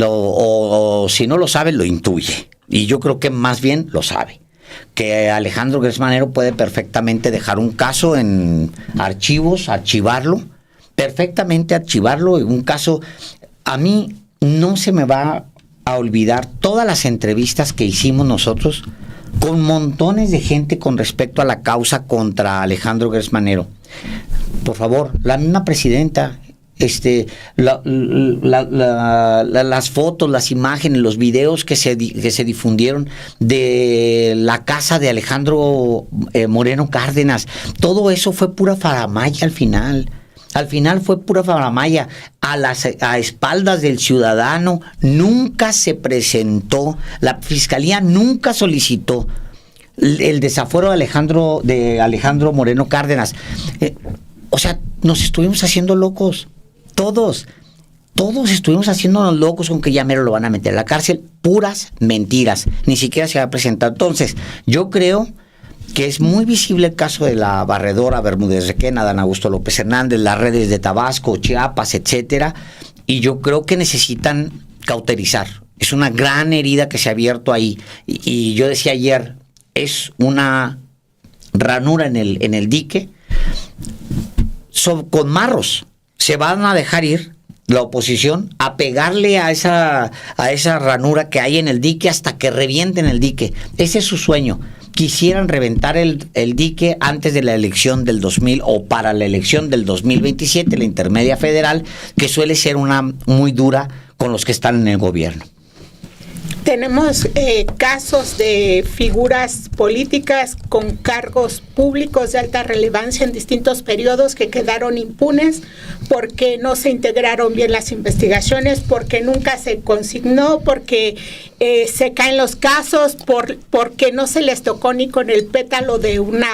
B: O si no lo sabe, lo intuye. Y yo creo que más bien lo sabe. Que Alejandro Gertz Manero puede perfectamente dejar un caso en archivos, archivarlo en un caso. A mí no se me va a olvidar todas las entrevistas que hicimos nosotros con montones de gente con respecto a la causa contra Alejandro Gertz Manero. Por favor, la misma presidenta, las fotos, las imágenes, los videos que se difundieron de la casa de Alejandro Moreno Cárdenas, todo eso fue pura faramaya al final. Al final fue pura faramaya. A espaldas del ciudadano nunca se presentó, la fiscalía nunca solicitó el desafuero de Alejandro Moreno Cárdenas. O sea, nos estuvimos haciendo locos, todos estuvimos haciéndonos locos con que ya mero lo van a meter a la cárcel. Puras mentiras, ni siquiera se va a presentar. Entonces, yo creo que es muy visible el caso de la barredora Bermúdez Requena, Adán Augusto López Hernández, las redes de Tabasco, Chiapas, etcétera, y yo creo que necesitan cauterizar. Es una gran herida que se ha abierto ahí, y yo decía ayer, es una ranura en el dique, con marros se van a dejar ir la oposición a pegarle a esa ranura que hay en el dique hasta que revienten el dique. Ese es su sueño. Quisieran reventar el dique antes de la elección del 2000 o para la elección del 2027, la intermedia federal, que suele ser una muy dura con los que están en el gobierno.
C: Tenemos casos de figuras políticas con cargos públicos de alta relevancia en distintos periodos que quedaron impunes porque no se integraron bien las investigaciones, porque nunca se consignó, porque se caen los casos, porque no se les tocó ni con el pétalo de un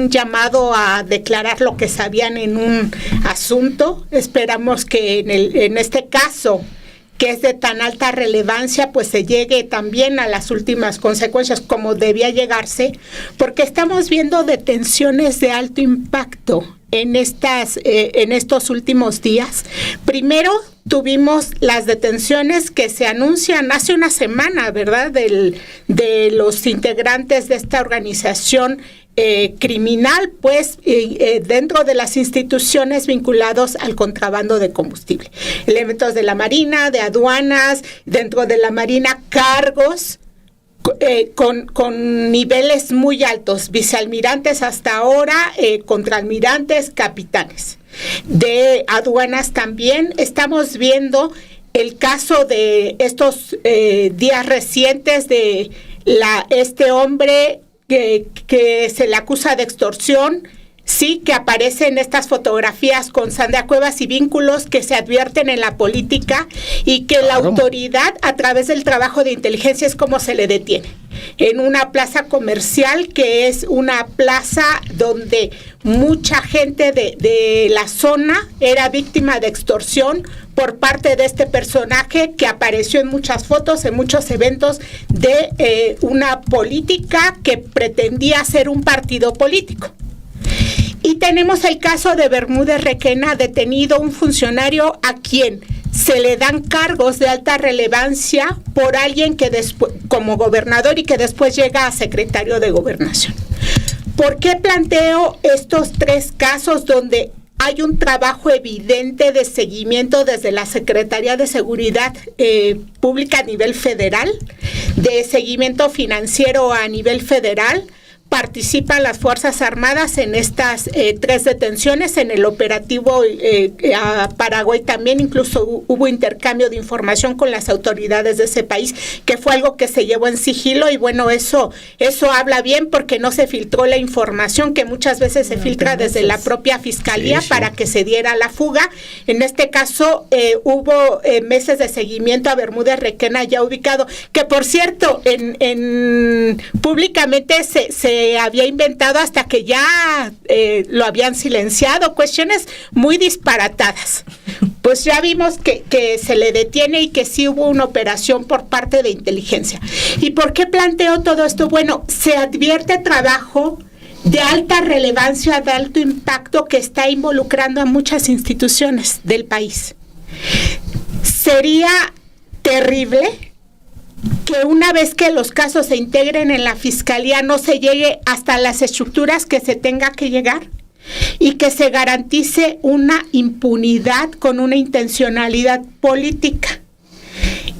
C: llamado a declarar lo que sabían en un asunto. Esperamos que en este caso, que es de tan alta relevancia, pues se llegue también a las últimas consecuencias como debía llegarse, porque estamos viendo detenciones de alto impacto en estos últimos días. Primero tuvimos las detenciones que se anuncian hace una semana, ¿verdad?, de los integrantes de esta organización criminal, pues dentro de las instituciones vinculados al contrabando de combustible. Elementos de la Marina, de aduanas, dentro de la Marina cargos con niveles muy altos, vicealmirantes hasta ahora, contraalmirantes, capitanes. De aduanas también estamos viendo el caso de estos días recientes de este hombre que se le acusa de extorsión. Sí, que aparecen estas fotografías con Sandra Cuevas y vínculos que se advierten en la política y que la autoridad, a través del trabajo de inteligencia, es como se le detiene. En una plaza comercial que es una plaza donde mucha gente de la zona era víctima de extorsión por parte de este personaje que apareció en muchas fotos, en muchos eventos de una política que pretendía ser un partido político. Y tenemos el caso de Bermúdez Requena, detenido un funcionario a quien se le dan cargos de alta relevancia por alguien que después, como gobernador, y que después llega a secretario de Gobernación. ¿Por qué planteo estos tres casos donde hay un trabajo evidente de seguimiento desde la Secretaría de Seguridad Pública a nivel federal, de seguimiento financiero a nivel federal? Participan las Fuerzas Armadas en estas tres detenciones, en el operativo a Paraguay también, incluso hubo intercambio de información con las autoridades de ese país, que fue algo que se llevó en sigilo, y bueno, eso habla bien porque no se filtró la información que muchas veces se filtra desde la propia Fiscalía para que se diera la fuga. En este caso hubo meses de seguimiento a Bermúdez Requena ya ubicado, que por cierto, públicamente se había inventado hasta que ya lo habían silenciado, cuestiones muy disparatadas. Pues ya vimos que se le detiene y que sí hubo una operación por parte de inteligencia. ¿Y por qué planteo todo esto? Bueno, se advierte trabajo de alta relevancia, de alto impacto, que está involucrando a muchas instituciones del país. Sería terrible que una vez que los casos se integren en la Fiscalía no se llegue hasta las estructuras que se tenga que llegar y que se garantice una impunidad con una intencionalidad política.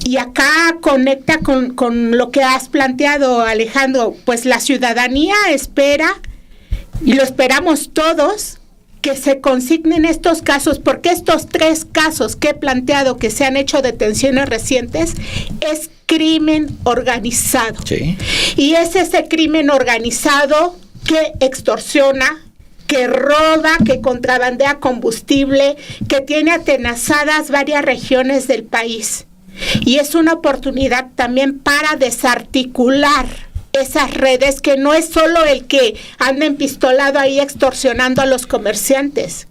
C: Y acá conecta con lo que has planteado, Alejandro, pues la ciudadanía espera, y lo esperamos todos, que se consignen estos casos, porque estos tres casos que he planteado que se han hecho detenciones recientes es crimen organizado. Sí. Y es ese crimen organizado que extorsiona, que roba, que contrabandea combustible, que tiene atenazadas varias regiones del país. Y es una oportunidad también para desarticular esas redes, que no es solo el que anda empistolado ahí extorsionando a los comerciantes.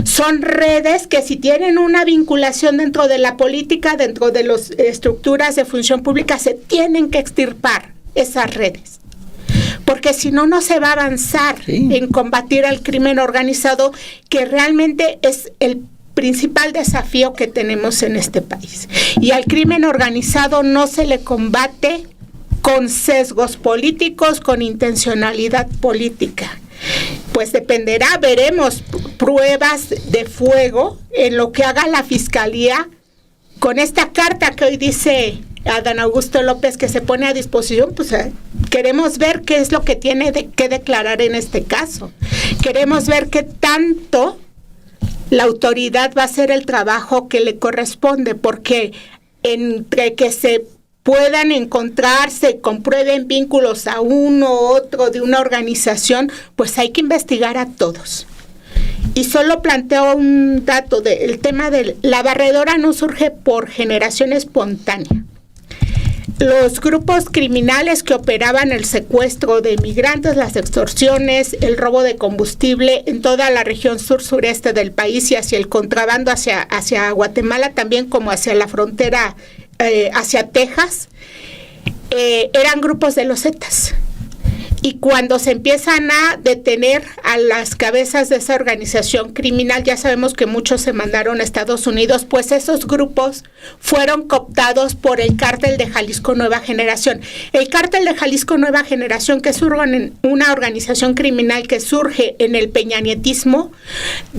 C: Son redes que, si tienen una vinculación dentro de la política, dentro de las estructuras de función pública, se tienen que extirpar esas redes. Porque si no, no se va a avanzar en combatir al crimen organizado, que realmente es el principal desafío que tenemos en este país. Y al crimen organizado no se le combate con sesgos políticos, con intencionalidad política. Pues dependerá, veremos pruebas de fuego en lo que haga la Fiscalía con esta carta que hoy dice Adán Augusto López que se pone a disposición. Pues queremos ver qué es lo que tiene que declarar en este caso. Queremos ver qué tanto la autoridad va a hacer el trabajo que le corresponde, porque entre que se puedan encontrarse, comprueben vínculos a uno u otro de una organización, pues hay que investigar a todos. Y solo planteo un dato, el tema de la barredora no surge por generación espontánea. Los grupos criminales que operaban el secuestro de migrantes, las extorsiones, el robo de combustible en toda la región sur-sureste del país y hacia el contrabando hacia Guatemala, también como hacia la frontera hacia Texas, eran grupos de los Zetas. Y cuando se empiezan a detener a las cabezas de esa organización criminal, ya sabemos que muchos se mandaron a Estados Unidos, pues esos grupos fueron cooptados por el Cártel de Jalisco Nueva Generación. El Cártel de Jalisco Nueva Generación, que es una organización criminal que surge en el peñanietismo,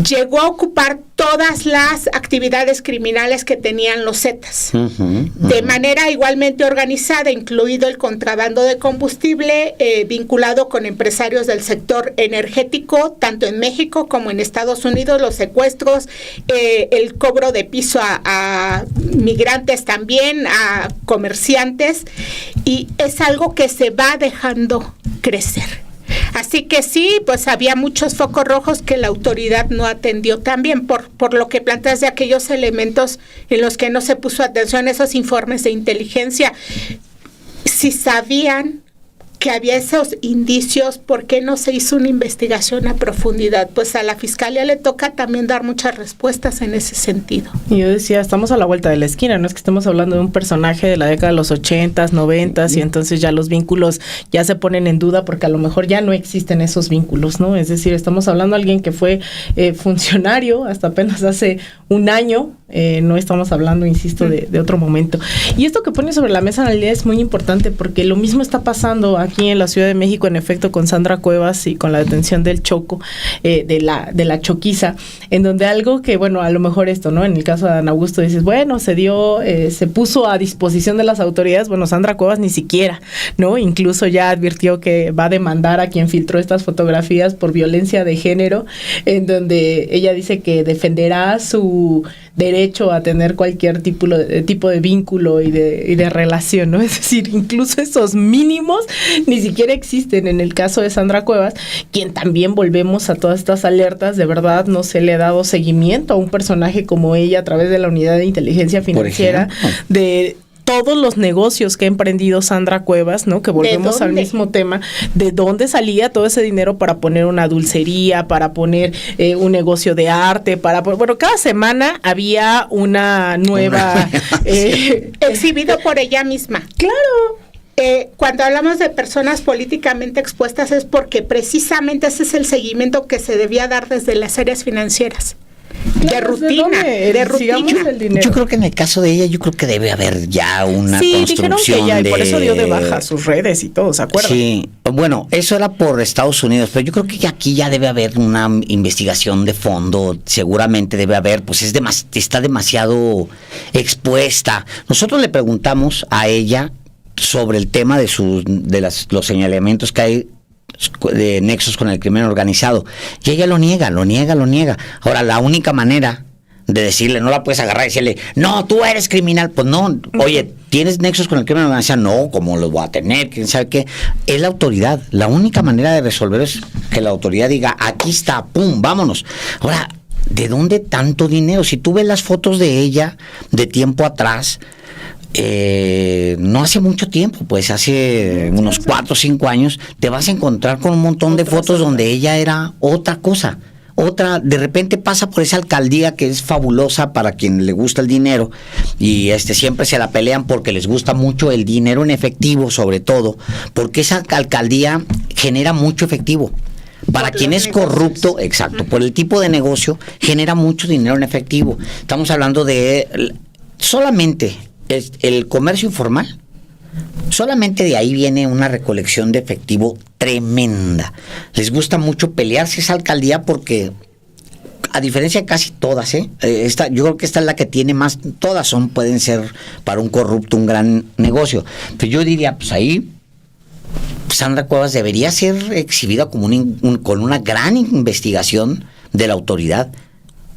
C: llegó a ocupar todas las actividades criminales que tenían los Zetas, de manera igualmente organizada, incluido el contrabando de combustible, vinculado con empresarios del sector energético, tanto en México como en Estados Unidos, los secuestros, el cobro de piso a migrantes también, a comerciantes, y es algo que se va dejando crecer. Así que sí, pues había muchos focos rojos que la autoridad no atendió también, por lo que planteas de aquellos elementos en los que no se puso atención, esos informes de inteligencia. Si sabían que había esos indicios, ¿por qué no se hizo una investigación a profundidad? Pues a la Fiscalía le toca también dar muchas respuestas en ese sentido.
A: Y yo decía, estamos a la vuelta de la esquina, no es que estemos hablando de un personaje de la década de los 80s, 90s, y entonces ya los vínculos ya se ponen en duda porque a lo mejor ya no existen esos vínculos, ¿no? Es decir, estamos hablando de alguien que fue funcionario hasta apenas hace un año, no estamos hablando, insisto, de otro momento. Y esto que pone sobre la mesa, Analía, es muy importante porque lo mismo está pasando aquí en la Ciudad de México, en efecto, con Sandra Cuevas y con la detención del Choco, de la Choquiza, en donde algo que, bueno, a lo mejor esto, ¿no? En el caso de Adán Augusto dices, bueno, se puso a disposición de las autoridades, bueno, Sandra Cuevas ni siquiera, ¿no? Incluso ya advirtió que va a demandar a quien filtró estas fotografías por violencia de género, en donde ella dice que defenderá su derecho a tener cualquier tipo de vínculo y de relación, ¿no? Es decir, incluso esos mínimos ni siquiera existen en el caso de Sandra Cuevas, quien también, volvemos a todas estas alertas, de verdad no se le ha dado seguimiento a un personaje como ella a través de la Unidad de Inteligencia Financiera, de todos los negocios que ha emprendido Sandra Cuevas, ¿no? Que volvemos al mismo tema, de dónde salía todo ese dinero para poner una dulcería, para poner un negocio de arte, bueno, cada semana había una nueva
C: exhibido por ella misma.
A: Claro.
C: Cuando hablamos de personas políticamente expuestas es porque precisamente ese es el seguimiento que se debía dar desde las áreas financieras.
A: Claro, de rutina.
B: Yo creo que en el caso de ella, yo creo que debe haber ya una construcción.
A: Sí, dijeron que ya, y por eso dio de baja sus redes y todo, ¿se acuerdan?
B: Sí, bueno, eso era por Estados Unidos, pero yo creo que aquí ya debe haber una investigación de fondo, seguramente debe haber, pues está demasiado expuesta. Nosotros le preguntamos a ella sobre el tema de los señalamientos que hay de nexos con el crimen organizado, y ella lo niega. Ahora, la única manera de decirle, no la puedes agarrar y decirle, no, tú eres criminal, pues no, oye, ¿tienes nexos con el crimen organizado? No, ¿cómo los voy a tener? ¿Quién sabe qué? Es la autoridad, la única manera de resolver es que la autoridad diga, aquí está, pum, vámonos. Ahora, ¿de dónde tanto dinero? Si tú ves las fotos de ella de tiempo atrás, no hace mucho tiempo, pues hace unos 4 o 5 años, te vas a encontrar con un montón de fotos donde ella era otra cosa, de repente pasa por esa alcaldía que es fabulosa para quien le gusta el dinero, y siempre se la pelean porque les gusta mucho el dinero en efectivo, sobre todo, porque esa alcaldía genera mucho efectivo. Para quien es corrupto, exacto, por el tipo de negocio, genera mucho dinero en efectivo. Estamos hablando de solamente el comercio informal, solamente de ahí viene una recolección de efectivo tremenda. Les gusta mucho pelearse esa alcaldía porque, a diferencia de casi todas, yo creo que esta es la que tiene más, todas pueden ser para un corrupto un gran negocio. Pero yo diría, pues ahí Sandra Cuevas debería ser exhibida como con una gran investigación de la autoridad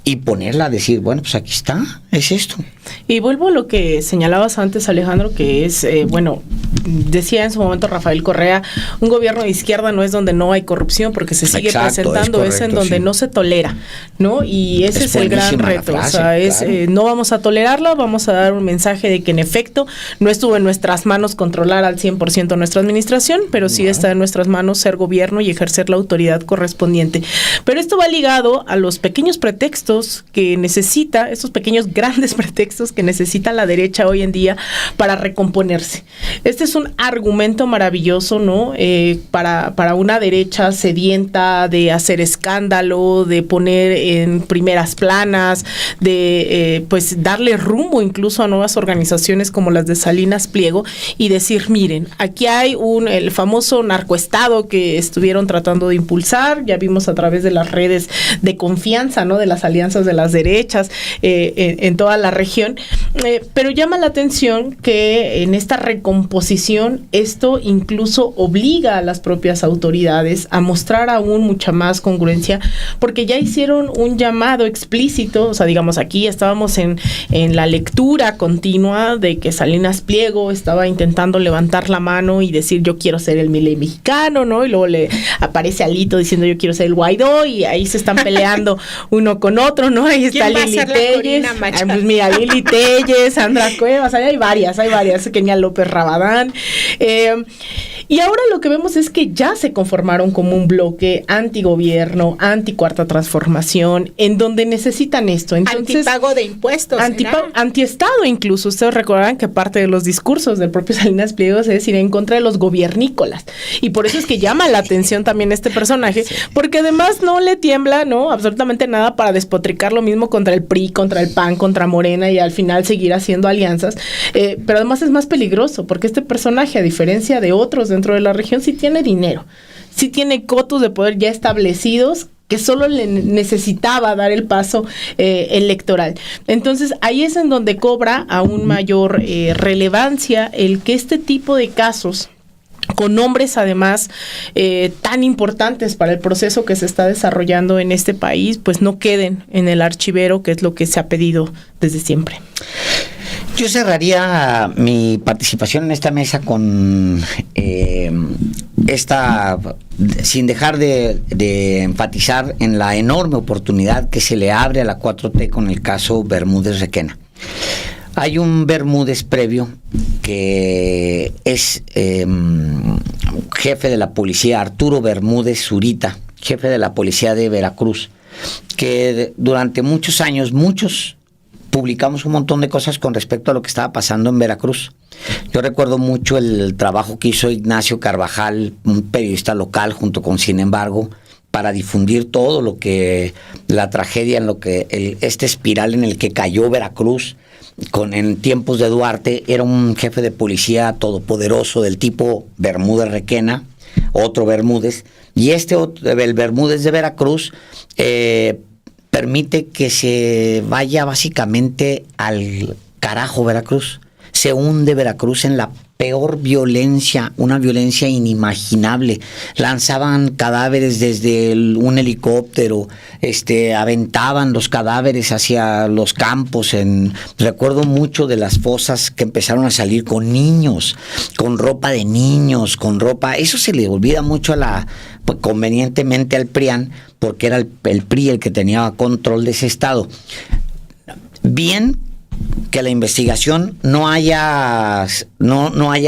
B: y ponerla a decir, bueno, pues aquí está, es esto.
A: Y vuelvo a lo que señalabas antes, Alejandro, que es, decía en su momento Rafael Correa, un gobierno de izquierda no es donde no hay corrupción, porque se sigue presentando, es en donde no se tolera, ¿no? Y ese es el gran reto, frase, claro. No vamos a tolerarla, vamos a dar un mensaje de que en efecto no estuvo en nuestras manos controlar al 100% nuestra administración, pero sí está en nuestras manos ser gobierno y ejercer la autoridad correspondiente. Pero esto va ligado a los pequeños pretextos que necesita, estos pequeños grandes pretextos que necesita la derecha hoy en día para recomponerse. Este es es un argumento maravilloso, ¿no? Para una derecha sedienta de hacer escándalo, de poner en primeras planas, de pues darle rumbo incluso a nuevas organizaciones como las de Salinas Pliego y decir, miren, aquí hay el famoso narcoestado que estuvieron tratando de impulsar, ya vimos a través de las redes de confianza, ¿no? De las alianzas de las derechas en toda la región, pero llama la atención que en esta recomposición esto incluso obliga a las propias autoridades a mostrar aún mucha más congruencia, porque ya hicieron un llamado explícito, o sea, digamos, aquí estábamos en la lectura continua de que Salinas Pliego estaba intentando levantar la mano y decir yo quiero ser el Milei mexicano, ¿no? Y luego le aparece Alito diciendo yo quiero ser el Guaidó y ahí se están peleando uno con otro, ¿no? Ahí está Lili Telles, pues mira, Lili Telles, Sandra Cuevas, ahí hay varias, Kenia López Rabadán, y ahora lo que vemos es que ya se conformaron como un bloque antigobierno, anti-cuarta transformación, en donde necesitan esto. Entonces,
C: antipago de impuestos.
A: Antiestado incluso. Ustedes recordarán que parte de los discursos del propio Salinas Pliego es decir, en contra de los gobiernícolas. Y por eso es que llama la atención también este personaje, porque además no le tiembla, ¿no? Absolutamente nada para despotricar lo mismo contra el PRI, contra el PAN, contra Morena y al final seguir haciendo alianzas. Pero además es más peligroso, porque este personaje, a diferencia de otros dentro de la región, sí tiene dinero, sí tiene cotos de poder ya establecidos que solo le necesitaba dar el paso electoral. Entonces, ahí es en donde cobra aún mayor relevancia el que este tipo de casos, con nombres además tan importantes para el proceso que se está desarrollando en este país, pues no queden en el archivero, que es lo que se ha pedido desde siempre.
B: Yo cerraría mi participación en esta mesa con sin dejar de enfatizar en la enorme oportunidad que se le abre a la 4T con el caso Bermúdez Requena. Hay un Bermúdez previo que es jefe de la policía, Arturo Bermúdez Zurita, jefe de la policía de Veracruz, que durante muchos años, publicamos un montón de cosas con respecto a lo que estaba pasando en Veracruz. Yo recuerdo mucho el trabajo que hizo Ignacio Carvajal, un periodista local, junto con Sin Embargo, para difundir todo lo que, la tragedia, en lo que este espiral en el que cayó Veracruz en tiempos de Duarte. Era un jefe de policía todopoderoso del tipo Bermúdez Requena, otro Bermúdez, y el Bermúdez de Veracruz, permite que se vaya básicamente al carajo Veracruz. Se hunde Veracruz en la peor violencia, una violencia inimaginable. Lanzaban cadáveres desde un helicóptero, aventaban los cadáveres hacia los campos. Recuerdo mucho de las fosas que empezaron a salir con niños, con ropa de niños, eso se le olvida mucho convenientemente al PRIAN, porque era el PRI el que tenía control de ese estado. Bien que la investigación no haya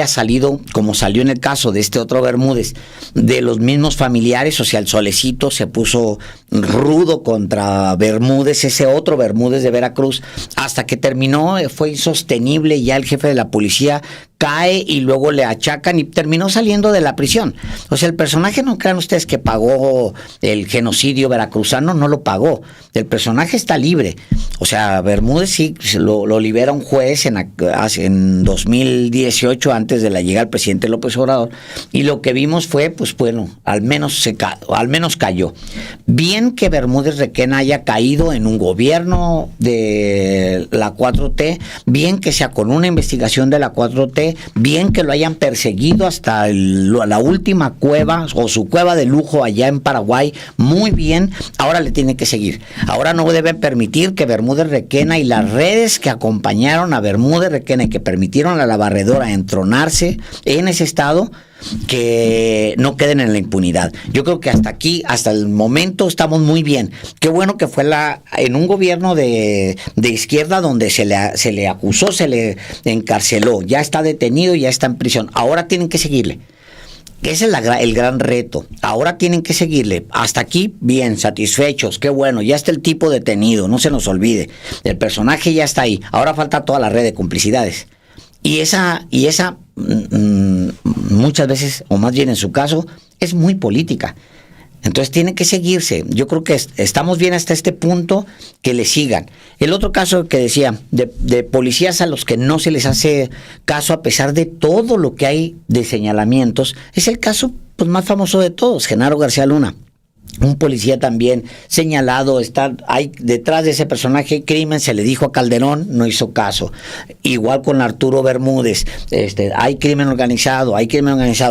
B: salido, como salió en el caso de este otro Bermúdez, de los mismos familiares. O sea, el Solecito se puso rudo contra Bermúdez, ese otro Bermúdez de Veracruz, hasta que terminó, fue insostenible, ya el jefe de la policía cae y luego le achacan y terminó saliendo de la prisión. O sea, el personaje, no crean ustedes que pagó el genocidio veracruzano, no lo pagó. El personaje está libre. O sea, Bermúdez sí lo libera un juez en 2018, antes de la llegada del presidente López Obrador, y lo que vimos fue, pues bueno, al menos cayó. Bien que Bermúdez Requena haya caído en un gobierno de la 4T, bien que sea con una investigación de la 4T, bien que lo hayan perseguido hasta la última cueva o su cueva de lujo allá en Paraguay, muy bien. Ahora le tiene que seguir. Ahora no debe permitir que Bermúdez Requena y las redes que acompañaron a Bermúdez Requena y que permitieron a la barredora entronarse en ese estado, que no queden en la impunidad. Yo creo que hasta el momento estamos muy bien. Qué bueno que fue en un gobierno de izquierda donde se le acusó, se le encarceló, ya está detenido, ya está en prisión. Ahora tienen que seguirle. Ese es el gran reto. Ahora tienen que seguirle. Hasta aquí, bien, satisfechos. Qué bueno, ya está el tipo detenido, no se nos olvide. El personaje ya está ahí. Ahora falta toda la red de complicidades. Y esa muchas veces, o más bien en su caso, es muy política. Entonces tiene que seguirse. Yo creo que estamos bien hasta este punto, que le sigan. El otro caso que decía, de policías a los que no se les hace caso a pesar de todo lo que hay de señalamientos, es el caso pues más famoso de todos, Genaro García Luna. Un policía también señalado, hay detrás de ese personaje crimen, se le dijo a Calderón, no hizo caso. Igual con Arturo Bermúdez, hay crimen organizado,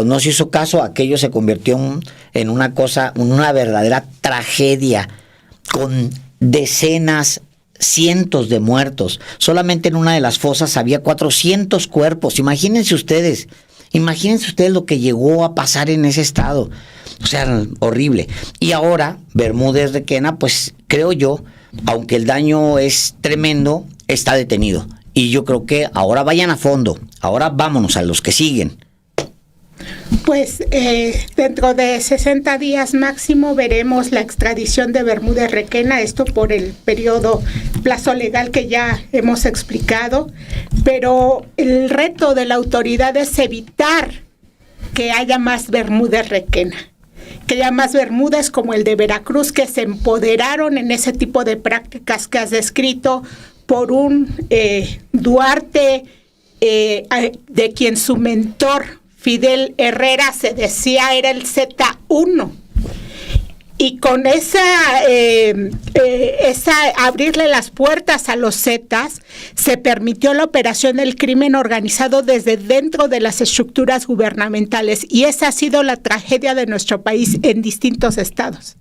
B: no se hizo caso, aquello se convirtió en una cosa, una verdadera tragedia, con decenas, cientos de muertos. Solamente en una de las fosas había 400 cuerpos. Imagínense ustedes lo que llegó a pasar en ese estado. O sea, horrible. Y ahora, Bermúdez Requena, pues creo yo, aunque el daño es tremendo, está detenido. Y yo creo que ahora vayan a fondo. Ahora vámonos a los que siguen.
C: Pues dentro de 60 días máximo veremos la extradición de Bermúdez Requena, esto por el plazo legal que ya hemos explicado, pero el reto de la autoridad es evitar que haya más Bermúdez Requena, que haya más Bermúdez como el de Veracruz, que se empoderaron en ese tipo de prácticas que has descrito por un Duarte de quien su mentor Fidel Herrera se decía era el Z1, y con esa abrirle las puertas a los Zetas se permitió la operación del crimen organizado desde dentro de las estructuras gubernamentales, y esa ha sido la tragedia de nuestro país en distintos estados.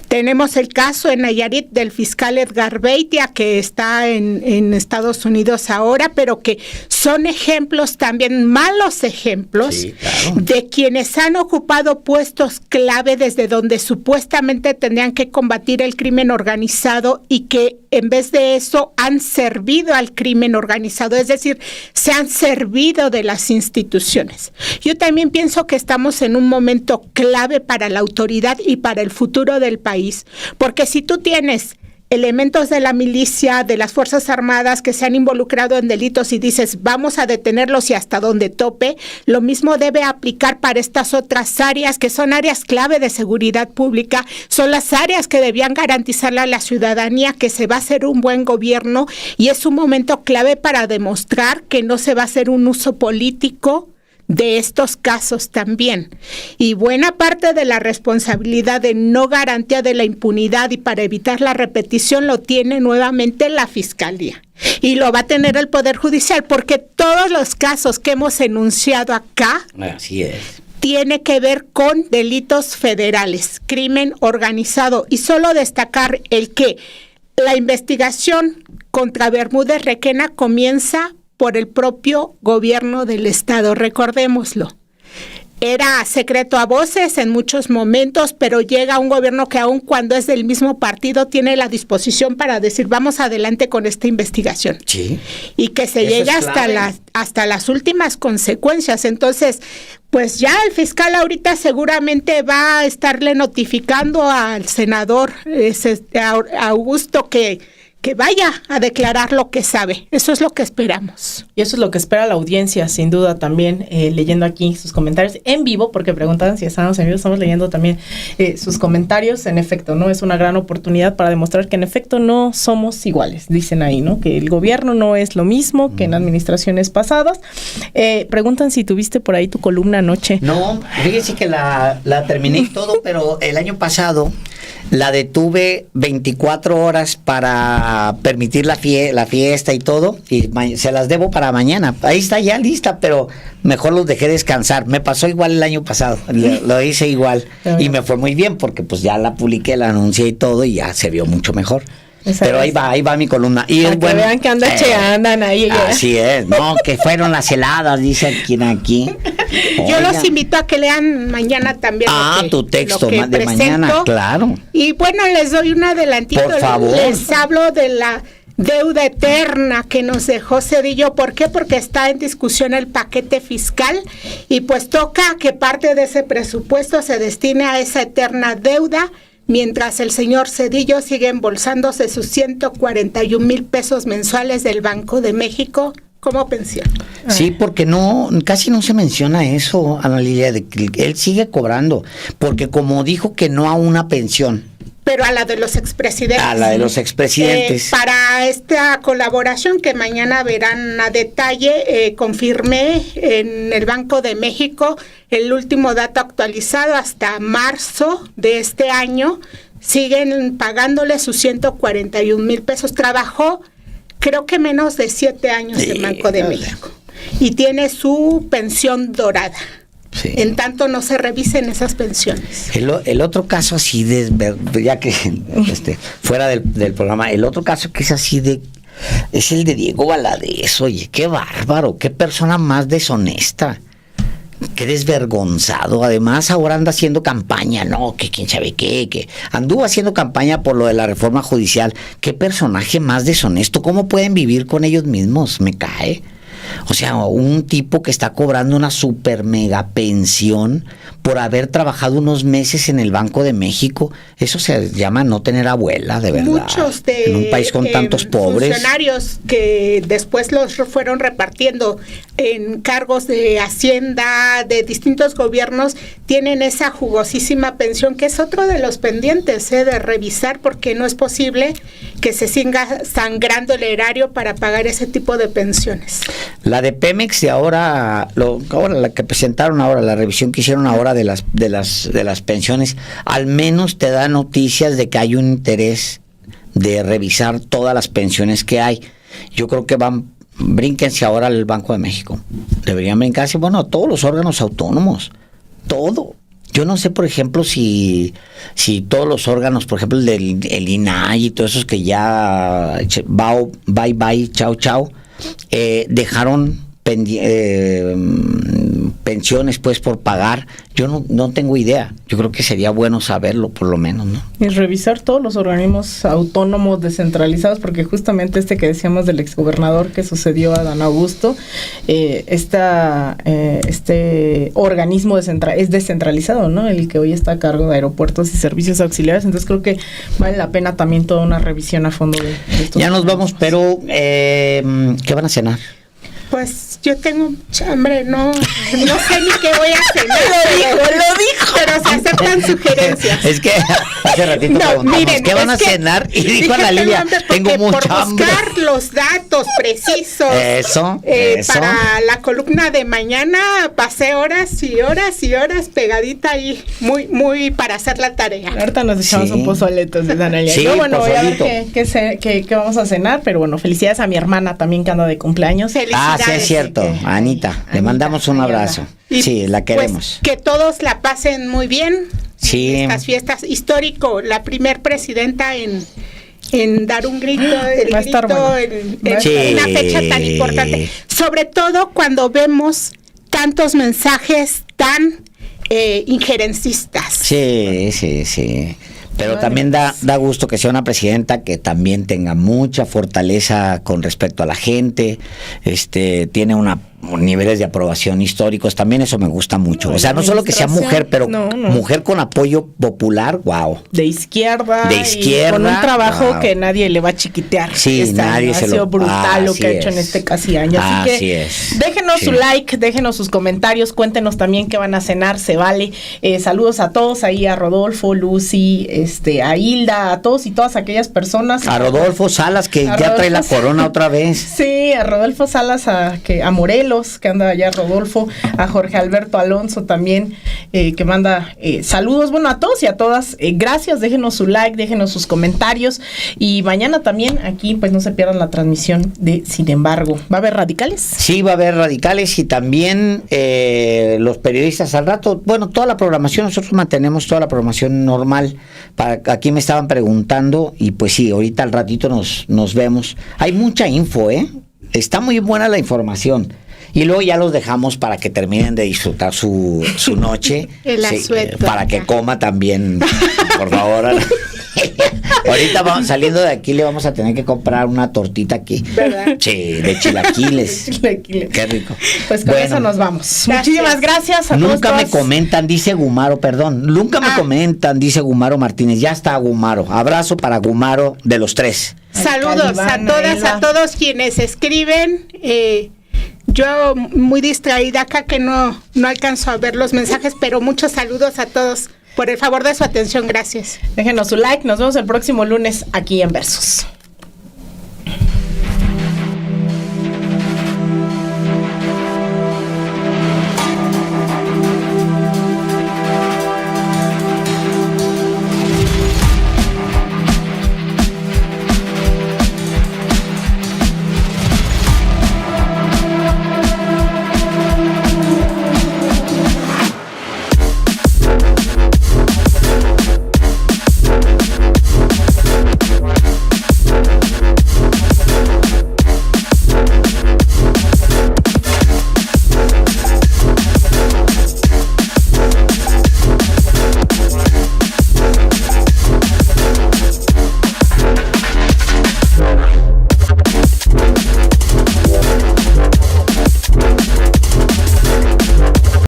C: Tenemos el caso en Nayarit del fiscal Edgar Beitia, que está en Estados Unidos ahora, pero que son ejemplos también, malos ejemplos, sí, claro, de quienes han ocupado puestos clave desde donde supuestamente tendrían que combatir el crimen organizado, y que en vez de eso han servido al crimen organizado, es decir, se han servido de las instituciones. Yo también pienso que estamos en un momento clave para la autoridad y para el futuro del país, porque si tú tienes elementos de la milicia, de las Fuerzas Armadas que se han involucrado en delitos y dices vamos a detenerlos y hasta donde tope, lo mismo debe aplicar para estas otras áreas que son áreas clave de seguridad pública, son las áreas que debían garantizarle a la ciudadanía que se va a hacer un buen gobierno, y es un momento clave para demostrar que no se va a hacer un uso político de estos casos también. Y buena parte de la responsabilidad de no garantía de la impunidad y para evitar la repetición lo tiene nuevamente la Fiscalía. Y lo va a tener el Poder Judicial, porque todos los casos que hemos enunciado acá,
B: así es,
C: tiene que ver con delitos federales, crimen organizado. Y solo destacar el que la investigación contra Bermúdez Requena comienza por el propio gobierno del estado, recordémoslo. Era secreto a voces en muchos momentos, pero llega un gobierno que aun cuando es del mismo partido tiene la disposición para decir vamos adelante con esta investigación. Sí. Y que se llega hasta las últimas consecuencias. Entonces, pues ya el fiscal ahorita seguramente va a estarle notificando al senador Augusto que vaya a declarar lo que sabe. Eso es lo que esperamos.
A: Y eso es lo que espera la audiencia, sin duda, también leyendo aquí sus comentarios en vivo, porque preguntaban si estábamos en vivo, estamos leyendo también sus comentarios. En efecto, ¿no? Es una gran oportunidad para demostrar que en efecto no somos iguales, dicen ahí, ¿no? Que el gobierno no es lo mismo que en administraciones pasadas. Preguntan si tuviste por ahí tu columna anoche.
B: No, fíjese que la terminé y todo, pero el año pasado la detuve 24 horas para permitir la fiesta y todo, y se las debo para mañana. Ahí está ya lista, pero mejor los dejé descansar. Me pasó igual el año pasado, lo hice igual y me fue muy bien porque pues ya la publiqué, la anuncié y todo, y ya se vio mucho mejor. Pero ahí va mi columna. Y
A: para que vean que andan ahí.
B: Así es, no, que fueron las heladas, dice quien aquí.
C: Yo los invito a que lean mañana también
B: tu texto de presento. Mañana, claro.
C: Y bueno, les doy un adelantito.
B: Por favor.
C: Les hablo de la deuda eterna que nos dejó Zedillo. ¿Por qué? Porque está en discusión el paquete fiscal y pues toca que parte de ese presupuesto se destine a esa eterna deuda, mientras el señor Zedillo sigue embolsándose sus 141,000 pesos mensuales del Banco de México como pensión.
B: Sí, porque casi no se menciona eso, Ana Lilia, de que él sigue cobrando, porque como dijo que no a una pensión.
C: Pero a la de los expresidentes.
B: A la de los expresidentes.
C: Para esta colaboración que mañana verán a detalle, confirmé en el Banco de México el último dato actualizado hasta marzo de este año. Siguen pagándole sus 141,000 pesos. Trabajó creo que menos de 7 años en Banco de México. Y tiene su pensión dorada. Sí. En tanto no se revisen esas pensiones.
B: El otro caso así ya que fuera del programa, el otro caso que es así es el de Diego Valadez. Oye, qué bárbaro, qué persona más deshonesta, qué desvergonzado. Además ahora anda haciendo campaña, no, que quién sabe qué, que anduvo haciendo campaña por lo de la reforma judicial. Qué personaje más deshonesto. ¿Cómo pueden vivir con ellos mismos? Me cae. O sea, un tipo que está cobrando una super mega pensión por haber trabajado unos meses en el Banco de México. Eso se llama no tener abuela, de verdad.
C: Muchos
B: en un país con tantos pobres.
C: Funcionarios que después los fueron repartiendo en cargos de Hacienda, de distintos gobiernos, tienen esa jugosísima pensión, que es otro de los pendientes de revisar, porque no es posible que se siga sangrando el erario para pagar ese tipo de pensiones.
B: La de Pemex de ahora la que presentaron ahora, la revisión que hicieron ahora de las pensiones, al menos te da noticias de que hay un interés de revisar todas las pensiones que hay. Yo creo que brínquense ahora al Banco de México. Deberían brincarse, todos los órganos autónomos, todo. Yo no sé, por ejemplo, si todos los órganos, por ejemplo, el INAI y todos esos que ya bye, chao, dejaron pensiones pues por pagar. Yo no tengo idea. Yo creo que sería bueno saberlo, por lo menos, ¿no?
A: Y revisar todos los organismos autónomos descentralizados, porque justamente que decíamos del exgobernador que sucedió a Dan Augusto, este organismo es descentralizado, ¿no? El que hoy está a cargo de aeropuertos y servicios auxiliares. Entonces creo que vale la pena también toda una revisión a fondo de estos.
B: Ya nos vamos, pero ¿qué van a cenar?
C: Pues yo tengo mucha hambre, no sé ni qué voy a cenar.
A: Lo dijo.
C: Pero se aceptan sugerencias.
B: Es que hace ratito preguntamos, ¿qué van a cenar? Y dijo Ana Lilia, tengo mucha hambre.
C: Por buscar los datos precisos.
B: Eso.
C: Para la columna de mañana pasé horas y horas y horas pegadita ahí, muy para hacer la tarea.
A: Ahorita nos echamos un pozolito de Ana Lilia.
B: Sí,
A: yo, voy a ver qué vamos a cenar, pero felicidades a mi hermana también que anda de cumpleaños.
B: Sí, es cierto, Anita, le mandamos un abrazo. Sí, la queremos.
C: Pues, que todos la pasen muy bien.
B: Sí.
C: Estas fiestas histórico, la primer presidenta en dar un grito, en una fecha tan importante. Sobre todo cuando vemos tantos mensajes tan injerencistas.
B: Sí. Pero también da gusto que sea una presidenta que también tenga mucha fortaleza con respecto a la gente, tiene niveles de aprobación históricos, también eso me gusta mucho. O sea, no solo que sea mujer, pero mujer con apoyo popular, wow.
A: De izquierda. Y con un trabajo que nadie le va a chiquitear.
B: Sí, nadie
A: ha sido brutal lo que ha hecho en este casi año. Así que déjenos su like, déjenos sus comentarios, cuéntenos también qué van a cenar, se vale. Saludos a todos, ahí a Rodolfo, Lucy, a Hilda, a todos y todas aquellas personas.
B: A Rodolfo Salas, que ya trae la corona otra vez.
A: Sí, a Rodolfo Salas, a Morelos, que anda allá Rodolfo, a Jorge Alberto Alonso también, que manda saludos, a todos y a todas, gracias, déjenos su like, déjenos sus comentarios, y mañana también aquí, pues no se pierdan la transmisión de Sin Embargo. ¿Va a haber radicales?
B: Sí, va a haber radicales, y también los periodistas al rato, toda la programación, nosotros mantenemos toda la programación normal. Aquí me estaban preguntando, y pues sí, ahorita al ratito nos vemos. Hay mucha info, está muy buena la información. Y luego ya los dejamos para que terminen de disfrutar su noche. Para que coma también, por favor. Ahorita saliendo de aquí le vamos a tener que comprar una tortita aquí. ¿Verdad? Sí, de chilaquiles. Qué rico.
A: Pues con eso nos vamos. Muchísimas gracias a todos.
B: Nunca me comentan, dice Gumaro, dice Gumaro Martínez. Ya está Gumaro. Abrazo para Gumaro de los 3.
C: Saludos a todas, a todos quienes escriben. Yo muy distraída acá que no alcanzo a ver los mensajes, pero muchos saludos a todos por el favor de su atención. Gracias.
A: Déjenos su like. Nos vemos el próximo lunes aquí en Versus.